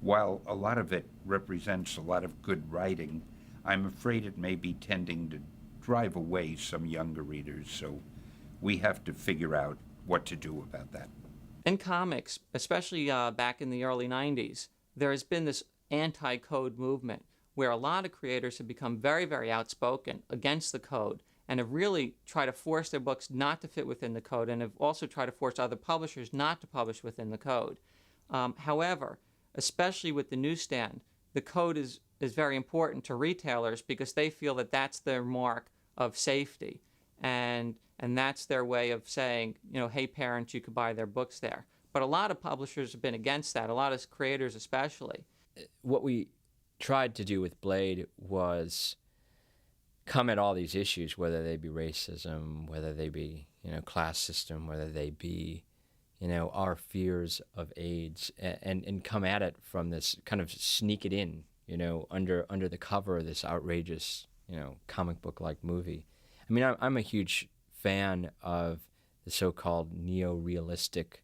M: while a lot of it represents a lot of good writing, I'm afraid it may be tending to drive away some younger readers, so we have to figure out what to do about that.
N: In comics, especially back in the early 90s, there has been this anti-code movement where a lot of creators have become very, very outspoken against the code and have really tried to force their books not to fit within the code, and have also tried to force other publishers not to publish within the code. However, especially with the newsstand, the code is very important to retailers because they feel that that's their mark of safety. And that's their way of saying, hey, parents, you could buy their books there. But a lot of publishers have been against that, a lot of creators especially.
G: What we tried to do with Blade was come at all these issues, whether they be racism, whether they be, class system, whether they be, our fears of AIDS, and come at it from this, kind of sneak it in, under the cover of this outrageous, comic book-like movie. I mean, I'm a huge fan of the so-called neo-realistic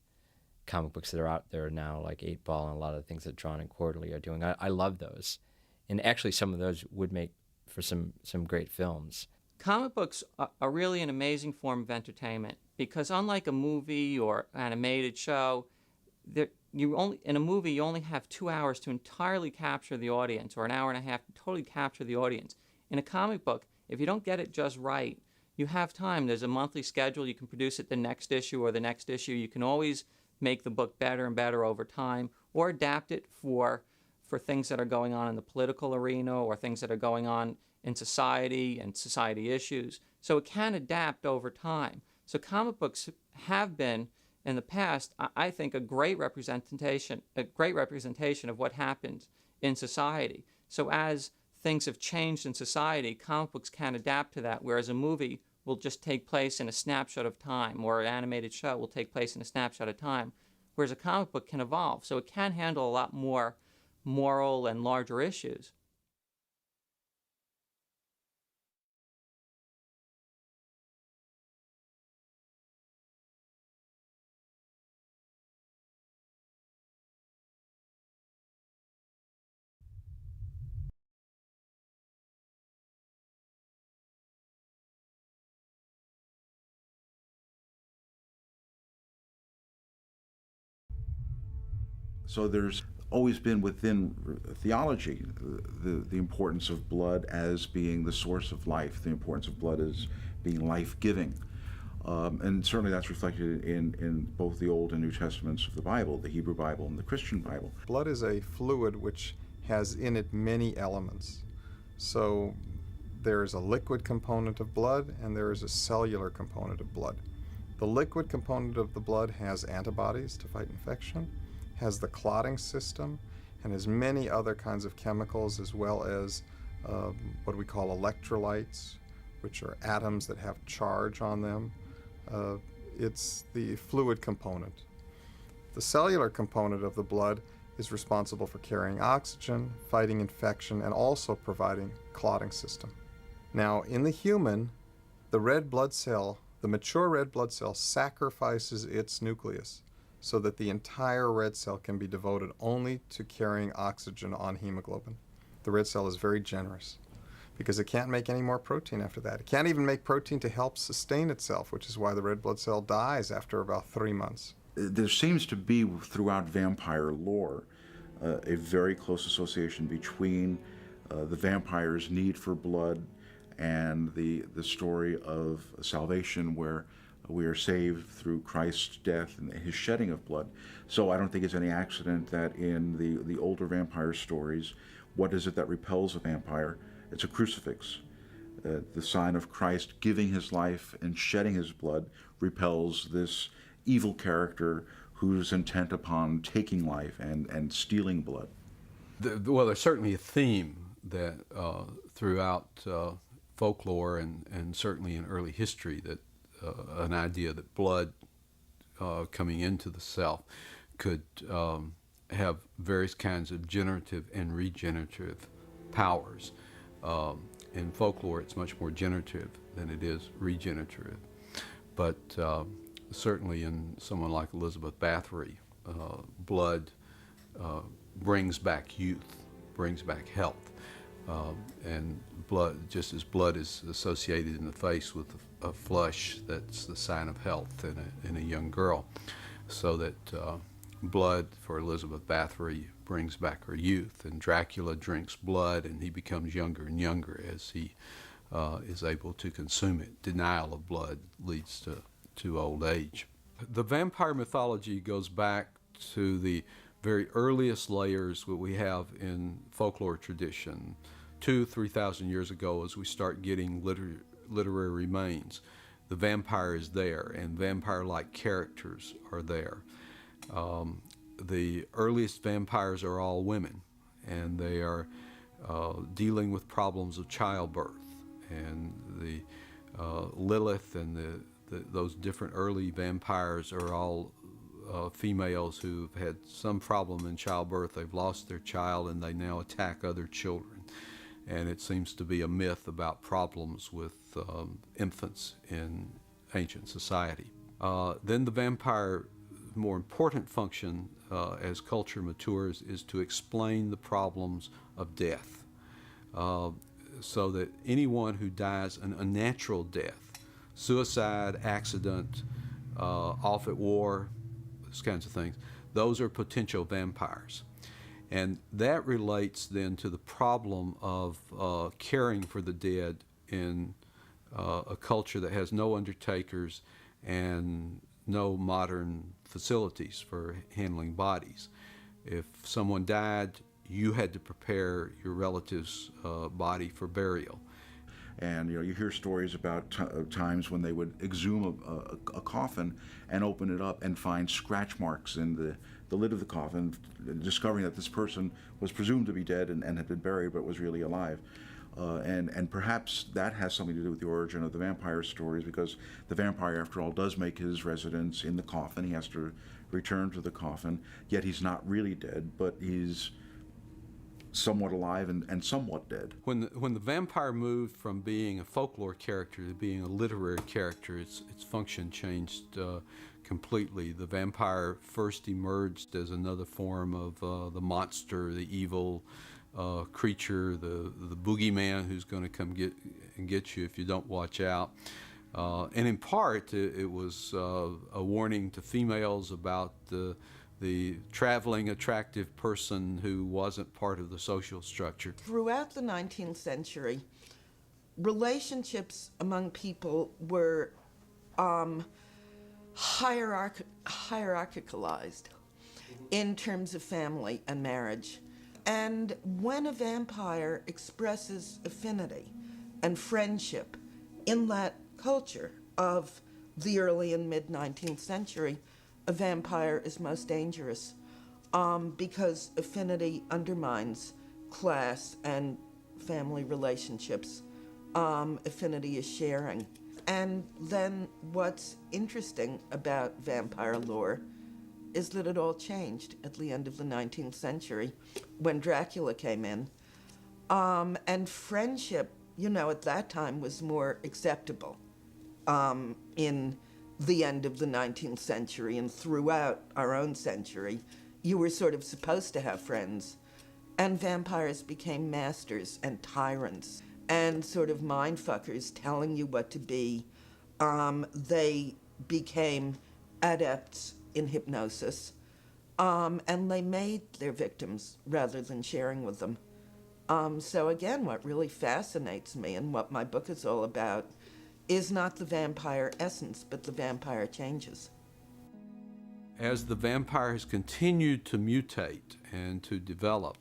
G: comic books that are out there now, like 8-Ball and a lot of the things that Drawn and Quarterly are doing. I love those. And actually some of those would make for some great films.
N: Comic books are really an amazing form of entertainment because unlike a movie or animated show, in a movie you only have 2 hours to entirely capture the audience, or an hour and a half to totally capture the audience. In a comic book, if you don't get it just right, you have time. There's a monthly schedule. You can produce it the next issue or the next issue. You can always make the book better and better over time, or adapt it for things that are going on in the political arena or things that are going on in society and society issues. So it can adapt over time. So comic books have been, in the past, I think, a great representation of what happens in society. So as things have changed in society, comic books can adapt to that, whereas a movie will just take place in a snapshot of time, or an animated show will take place in a snapshot of time, whereas a comic book can evolve. So it can handle a lot more moral and larger issues.
O: So there's always been within theology the importance of blood as being the source of life, the importance of blood as being life-giving. And certainly that's reflected in both the Old and New Testaments of the Bible, the Hebrew Bible and the Christian Bible.
P: Blood is a fluid which has in it many elements. So there is a liquid component of blood and there is a cellular component of blood. The liquid component of the blood has antibodies to fight infection, has the clotting system, and has many other kinds of chemicals, as well as what we call electrolytes, which are atoms that have charge on them. It's the fluid component. The cellular component of the blood is responsible for carrying oxygen, fighting infection, and also providing clotting system. Now, in the human, the red blood cell, the mature red blood cell, sacrifices its nucleus so that the entire red cell can be devoted only to carrying oxygen on hemoglobin. The red cell is very generous because it can't make any more protein after that. It can't even make protein to help sustain itself, which is why the red blood cell dies after about 3 months.
O: There seems to be, throughout vampire lore, a very close association between the vampire's need for blood and the story of salvation, where we are saved through Christ's death and his shedding of blood. So I don't think it's any accident that in the older vampire stories, what is it that repels a vampire? It's a crucifix. The sign of Christ giving his life and shedding his blood repels this evil character who's intent upon taking life and stealing blood.
Q: Well, there's certainly a theme that throughout folklore and certainly in early history, that an idea that blood coming into the self could have various kinds of generative and regenerative powers. In folklore, it's much more generative than it is regenerative. But certainly in someone like Elizabeth Bathory, blood brings back youth, brings back health. And blood, just as blood is associated in the face with a flush that's the sign of health in a young girl, so that blood for Elizabeth Bathory brings back her youth, and Dracula drinks blood and he becomes younger and younger as he is able to consume it. Denial of blood leads to old age. The vampire mythology goes back to the very earliest layers that we have in folklore tradition, 2,000-3,000 years ago, as we start getting literary remains. The vampire is there, and vampire-like characters are there. The earliest vampires are all women, and they are dealing with problems of childbirth. And the Lilith and those different early vampires are all females who've had some problem in childbirth. They've lost their child and they now attack other children. And it seems to be a myth about problems with infants in ancient society. Then the vampire more important function as culture matures is to explain the problems of death, so that anyone who dies an unnatural death, suicide, accident, off at war, those kinds of things, those are potential vampires. And that relates then to the problem of caring for the dead in a culture that has no undertakers and no modern facilities for handling bodies. If someone died, you had to prepare your relative's body for burial.
O: And you hear stories about times when they would exhume a coffin and open it up and find scratch marks in the lid of the coffin, discovering that this person was presumed to be dead and had been buried but was really alive. And perhaps that has something to do with the origin of the vampire stories, because the vampire, after all, does make his residence in the coffin. He has to return to the coffin, yet he's not really dead, but he's somewhat alive and somewhat dead.
Q: When the vampire moved from being a folklore character to being a literary character, its function changed completely. The vampire first emerged as another form of the monster, the evil creature, the boogeyman who's going to come get you if you don't watch out. And in part, it was a warning to females about the traveling attractive person who wasn't part of the social structure.
R: Throughout the 19th century, relationships among people were hierarchicalized in terms of family and marriage. And when a vampire expresses affinity and friendship in that culture of the early and mid-19th century, a vampire is most dangerous because affinity undermines class and family relationships. Affinity is sharing. And then what's interesting about vampire lore is that it all changed at the end of the 19th century when Dracula came in. And friendship, you know, at that time was more acceptable in the end of the 19th century and throughout our own century. You were sort of supposed to have friends. And vampires became masters and tyrants and sort of mindfuckers telling you what to be. They became adepts in hypnosis, and they made their victims rather than sharing with them. So again, what really fascinates me and what my book is all about is not the vampire essence, but the vampire changes.
Q: As the vampire has continued to mutate and to develop,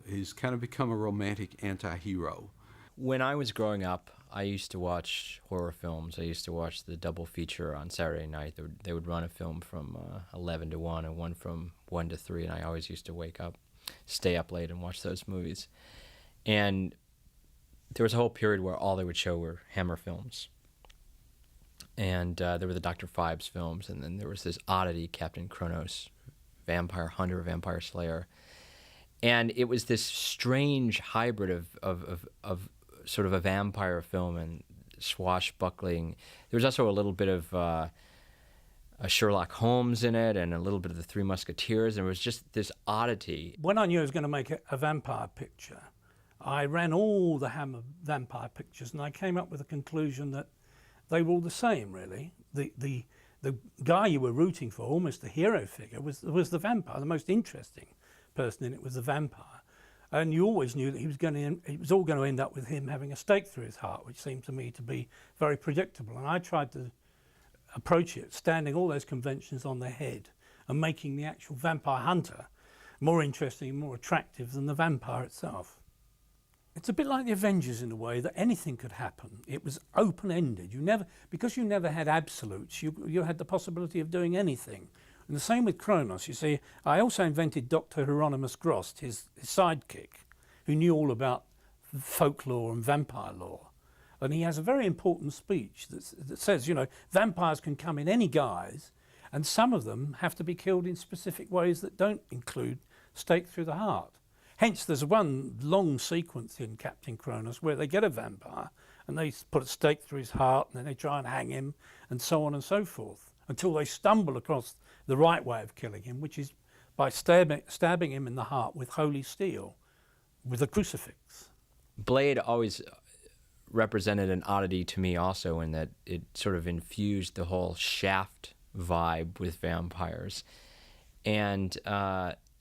Q: he's kind of become a romantic anti-hero.
G: When I was growing up, I used to watch horror films. I used to watch the double feature on Saturday night. They would run a film from 11 to 1 and one from 1 to 3, and I always used to wake up, stay up late and watch those movies. And there was a whole period where all they would show were Hammer films. And there were the Dr. Phibes films, and then there was this oddity, Captain Kronos, Vampire Hunter, Vampire Slayer. And it was this strange hybrid of sort of a vampire film and swashbuckling. There was also a little bit of a Sherlock Holmes in it and a little bit of the Three Musketeers, and it was just this oddity.
S: When I knew I was going to make a vampire picture, I ran all the Hammer vampire pictures and I came up with a conclusion that they were all the same, really. The guy you were rooting for, almost the hero figure, was the vampire. The most interesting person in it was the vampire. And you always knew that it was all going to end up with him having a stake through his heart, which seemed to me to be very predictable. And I tried to approach it, standing all those conventions on their head and making the actual vampire hunter more interesting and more attractive than the vampire itself. It's a bit like the Avengers in a way, that anything could happen. It was open-ended. Because you never had absolutes, you had the possibility of doing anything. And the same with Kronos. You see, I also invented Dr. Hieronymus Grost, his sidekick, who knew all about folklore and vampire lore. And he has a very important speech that says, you know, vampires can come in any guise, and some of them have to be killed in specific ways that don't include stake through the heart. Hence, there's one long sequence in Captain Kronos where they get a vampire and they put a stake through his heart and then they try and hang him and so on and so forth, until they stumble across the right way of killing him, which is by stabbing him in the heart with holy steel, with a crucifix.
G: Blade always represented an oddity to me also, in that it sort of infused the whole Shaft vibe with vampires. And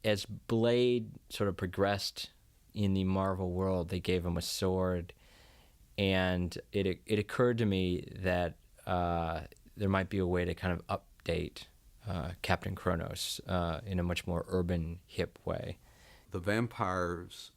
G: as Blade sort of progressed in the Marvel world, they gave him a sword, and it occurred to me that there might be a way to kind of update Captain Kronos in a much more urban, hip way.
Q: The vampires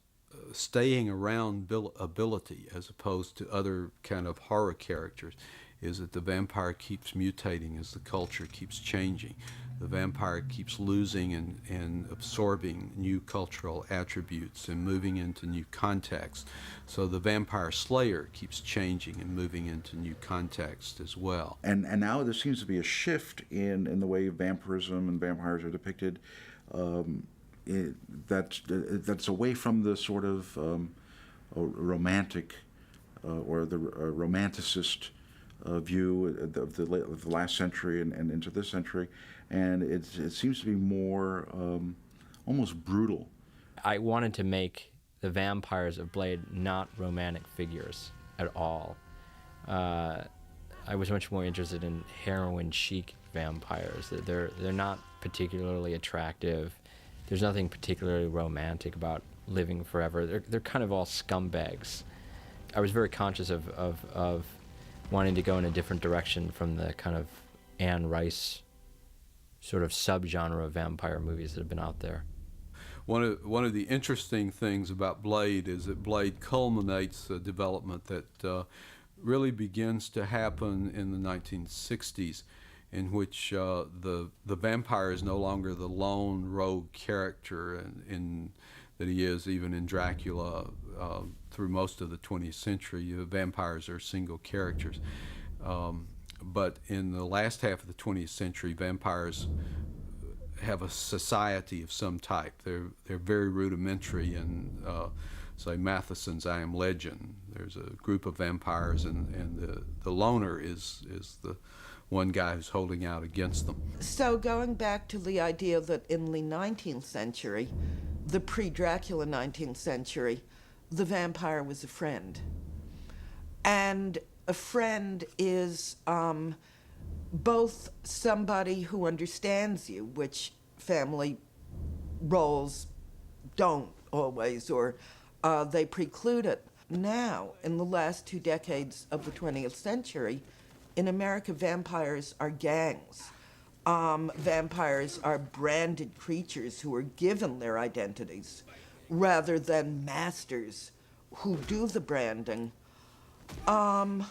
Q: staying around ability, as opposed to other kind of horror characters, is that the vampire keeps mutating as the culture keeps changing. The vampire keeps losing and absorbing new cultural attributes and moving into new contexts. So the vampire slayer keeps changing and moving into new contexts as well.
O: And now there seems to be a shift in the way vampirism and vampires are depicted. That's away from the sort of romantic or the romanticist view of the last century and into this century, and it seems to be more almost brutal.
G: I wanted to make the vampires of Blade not romantic figures at all. I was much more interested in heroin chic vampires. They're not particularly attractive. There's nothing particularly romantic about living forever. They're kind of all scumbags. I was very conscious of wanting to go in a different direction from the kind of Anne Rice sort of subgenre of vampire movies that have been out there.
Q: One of the interesting things about Blade is that Blade culminates a development that really begins to happen in the 1960s, in which the vampire is no longer the lone rogue character that he is even in Dracula. Through most of the 20th century, vampires are single characters. But in the last half of the 20th century, vampires have a society of some type. They're very rudimentary in, say, Matheson's I Am Legend. There's a group of vampires, and the loner is the one guy who's holding out against them.
R: So going back to the idea that in the 19th century, the pre-Dracula 19th century, the vampire was a friend. And a friend is both somebody who understands you, which family roles don't always, or they preclude it. Now, in the last 2 decades of the 20th century, in America, vampires are gangs. Vampires are branded creatures who are given their identities rather than masters who do the branding. I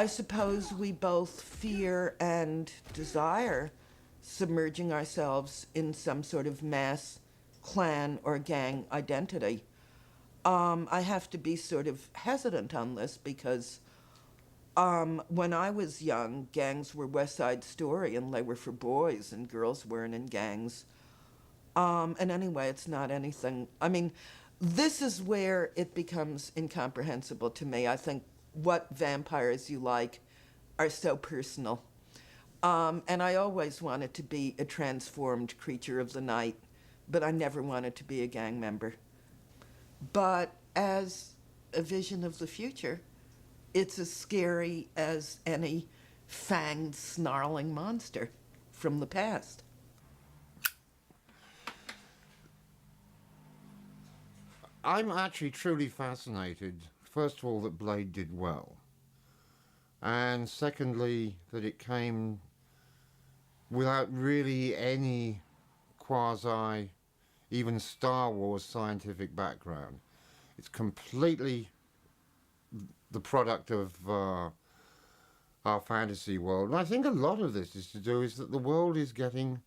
R: suppose we both fear and desire submerging ourselves in some sort of mass clan or gang identity. I have to be sort of hesitant on this because when I was young, gangs were West Side Story, and they were for boys, and girls weren't in gangs. And anyway, it's not anything. I mean, this is where it becomes incomprehensible to me. I think what vampires you like are so personal. And I always wanted to be a transformed creature of the night, but I never wanted to be a gang member. But as a vision of the future, it's as scary as any fanged, snarling monster from the past.
F: I'm actually truly fascinated, first of all, that Blade did well. And secondly, that it came without really any quasi, even Star Wars scientific background. It's completely the product of our fantasy world. And I think a lot of this is to do is that the world is getting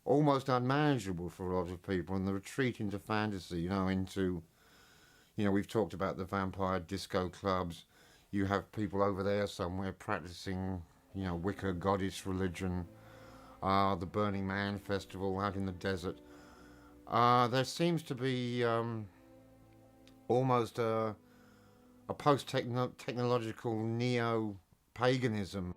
F: almost unmanageable for a lot of people, and the retreat into fantasy, we've talked about the vampire disco clubs. You have people over there somewhere practicing, Wicca goddess religion, the Burning Man festival out in the desert. There seems to be almost a post-technological neo-paganism.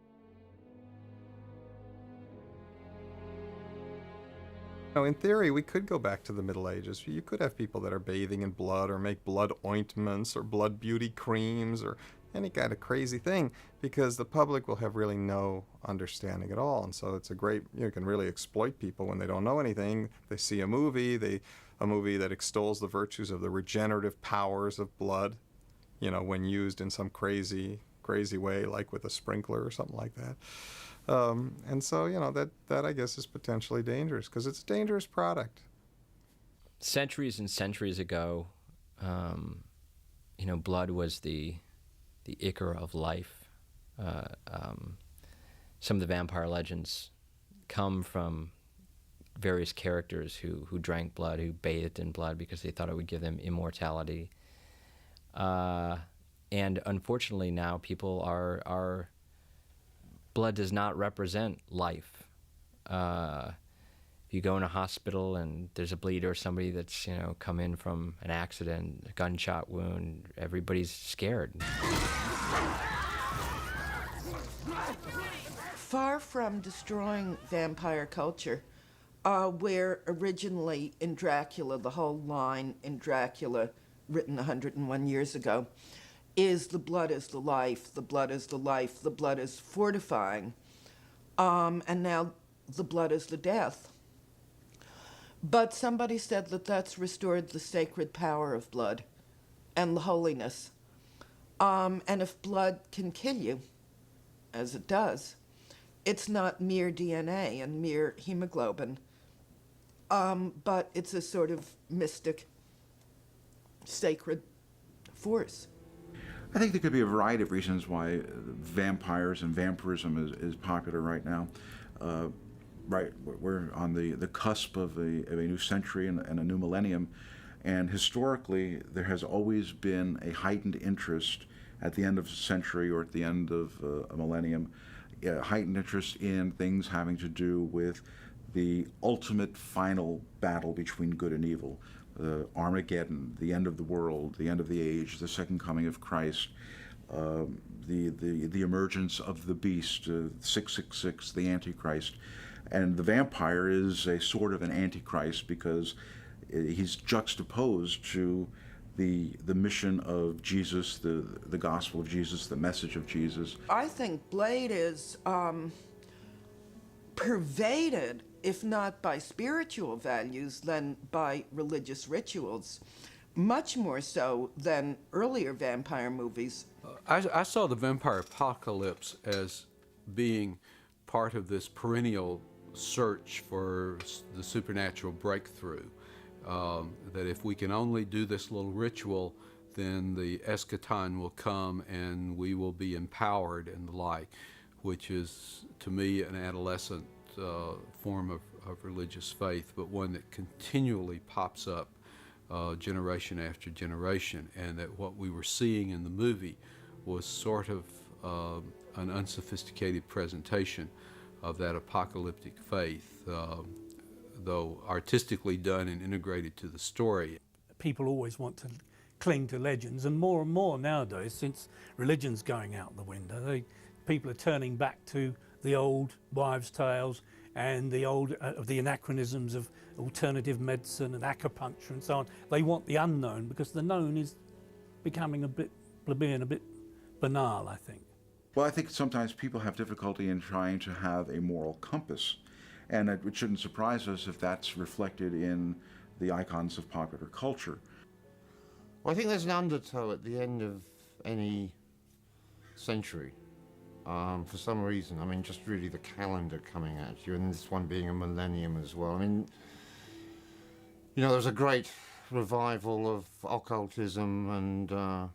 P: In theory, we could go back to the Middle Ages. You could have people that are bathing in blood or make blood ointments or blood beauty creams or any kind of crazy thing, because the public will have really no understanding at all. And so it's a great, you can really exploit people when they don't know anything. They see a movie that extols the virtues of the regenerative powers of blood, when used in some crazy way, like with a sprinkler or something like that. And so, that I guess is potentially dangerous because it's a dangerous product.
G: Centuries and centuries ago, blood was the ichor of life. Some of the vampire legends come from various characters who drank blood, who bathed in blood because they thought it would give them immortality. And unfortunately now people are blood does not represent life. If you go in a hospital and there's a bleed or somebody that's, come in from an accident, a gunshot wound, everybody's scared.
R: Far from destroying vampire culture, where originally in Dracula, the whole line in Dracula, written 101 years ago, is the blood is the life, the blood is the life, the blood is fortifying, and now the blood is the death. But somebody said that that's restored the sacred power of blood and the holiness. And if blood can kill you, as it does, it's not mere DNA and mere hemoglobin, but it's a sort of mystic, sacred force.
O: I think there could be a variety of reasons why vampires and vampirism is popular right now. We're on the cusp of a new century and a new millennium, and historically there has always been a heightened interest at the end of a century or at the end of a millennium, heightened interest in things having to do with the ultimate final battle between good and evil. Armageddon, the end of the world, the end of the age, the second coming of Christ, the emergence of the beast, 666, the Antichrist. And the vampire is a sort of an Antichrist because he's juxtaposed to the mission of Jesus, the gospel of Jesus, the message of Jesus.
R: I think Blade is pervaded, if not by spiritual values, then by religious rituals, much more so than earlier vampire movies.
Q: I saw the vampire apocalypse as being part of this perennial search for the supernatural breakthrough. That if we can only do this little ritual, then the eschaton will come and we will be empowered and the like, which is, to me, an adolescent form of religious faith, but one that continually pops up generation after generation, and that what we were seeing in the movie was sort of an unsophisticated presentation of that apocalyptic faith, though artistically done and integrated to the story.
S: People always want to cling to legends, and more nowadays, since religion's going out the window, people are turning back to the old wives' tales and the anachronisms of alternative medicine and acupuncture and so on. They want the unknown because the known is becoming a bit plebeian, a bit banal, I think.
O: Well, I think sometimes people have difficulty in trying to have a moral compass, and it shouldn't surprise us if that's reflected in the icons of popular culture.
F: Well, I think there's an undertow at the end of any century. For some reason, I mean, just really the calendar coming at you, and this one being a millennium as well. I mean, you know, there was a great revival of occultism and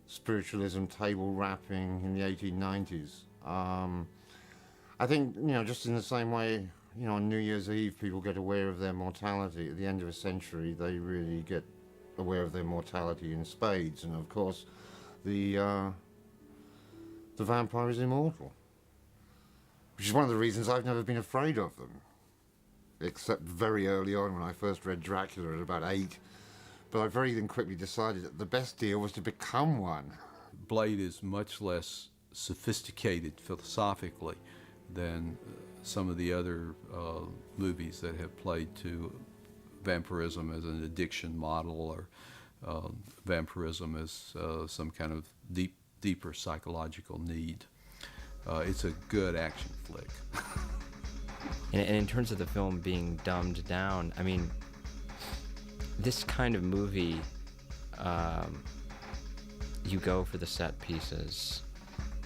F: spiritualism, table rapping in the 1890s. I think, you know, just in the same way, you know, on New Year's Eve, people get aware of their mortality. At the end of a century, they really get aware of their mortality in spades. And of course, the vampire is immortal, which is one of the reasons I've never been afraid of them, except very early on when I first read Dracula at about 8. But I very then quickly decided that the best deal was to become one.
Q: Blade is much less sophisticated philosophically than some of the other movies that have played to vampirism as an addiction model, or vampirism as some kind of deeper psychological need. It's a good action flick.
G: And in terms of the film being dumbed down, I mean, this kind of movie, you go for the set pieces,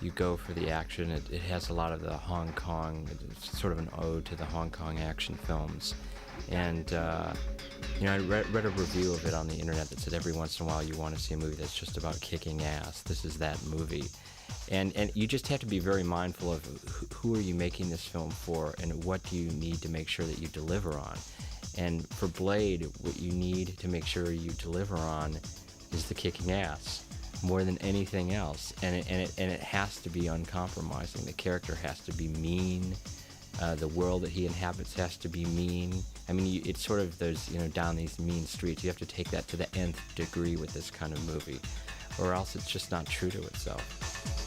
G: you go for the action. It has a lot of the Hong Kong, it's sort of an ode to the Hong Kong action films. And you know, I read a review of it on the internet that said every once in a while you want to see a movie that's just about kicking ass. This is that movie. And you just have to be very mindful of who are you making this film for, and what do you need to make sure that you deliver on. And for Blade, what you need to make sure you deliver on is the kicking ass more than anything else. And it has to be uncompromising. The character has to be mean. The world that he inhabits has to be mean. I mean, it's sort of those, you know, down these mean streets. You have to take that to the nth degree with this kind of movie, or else it's just not true to itself.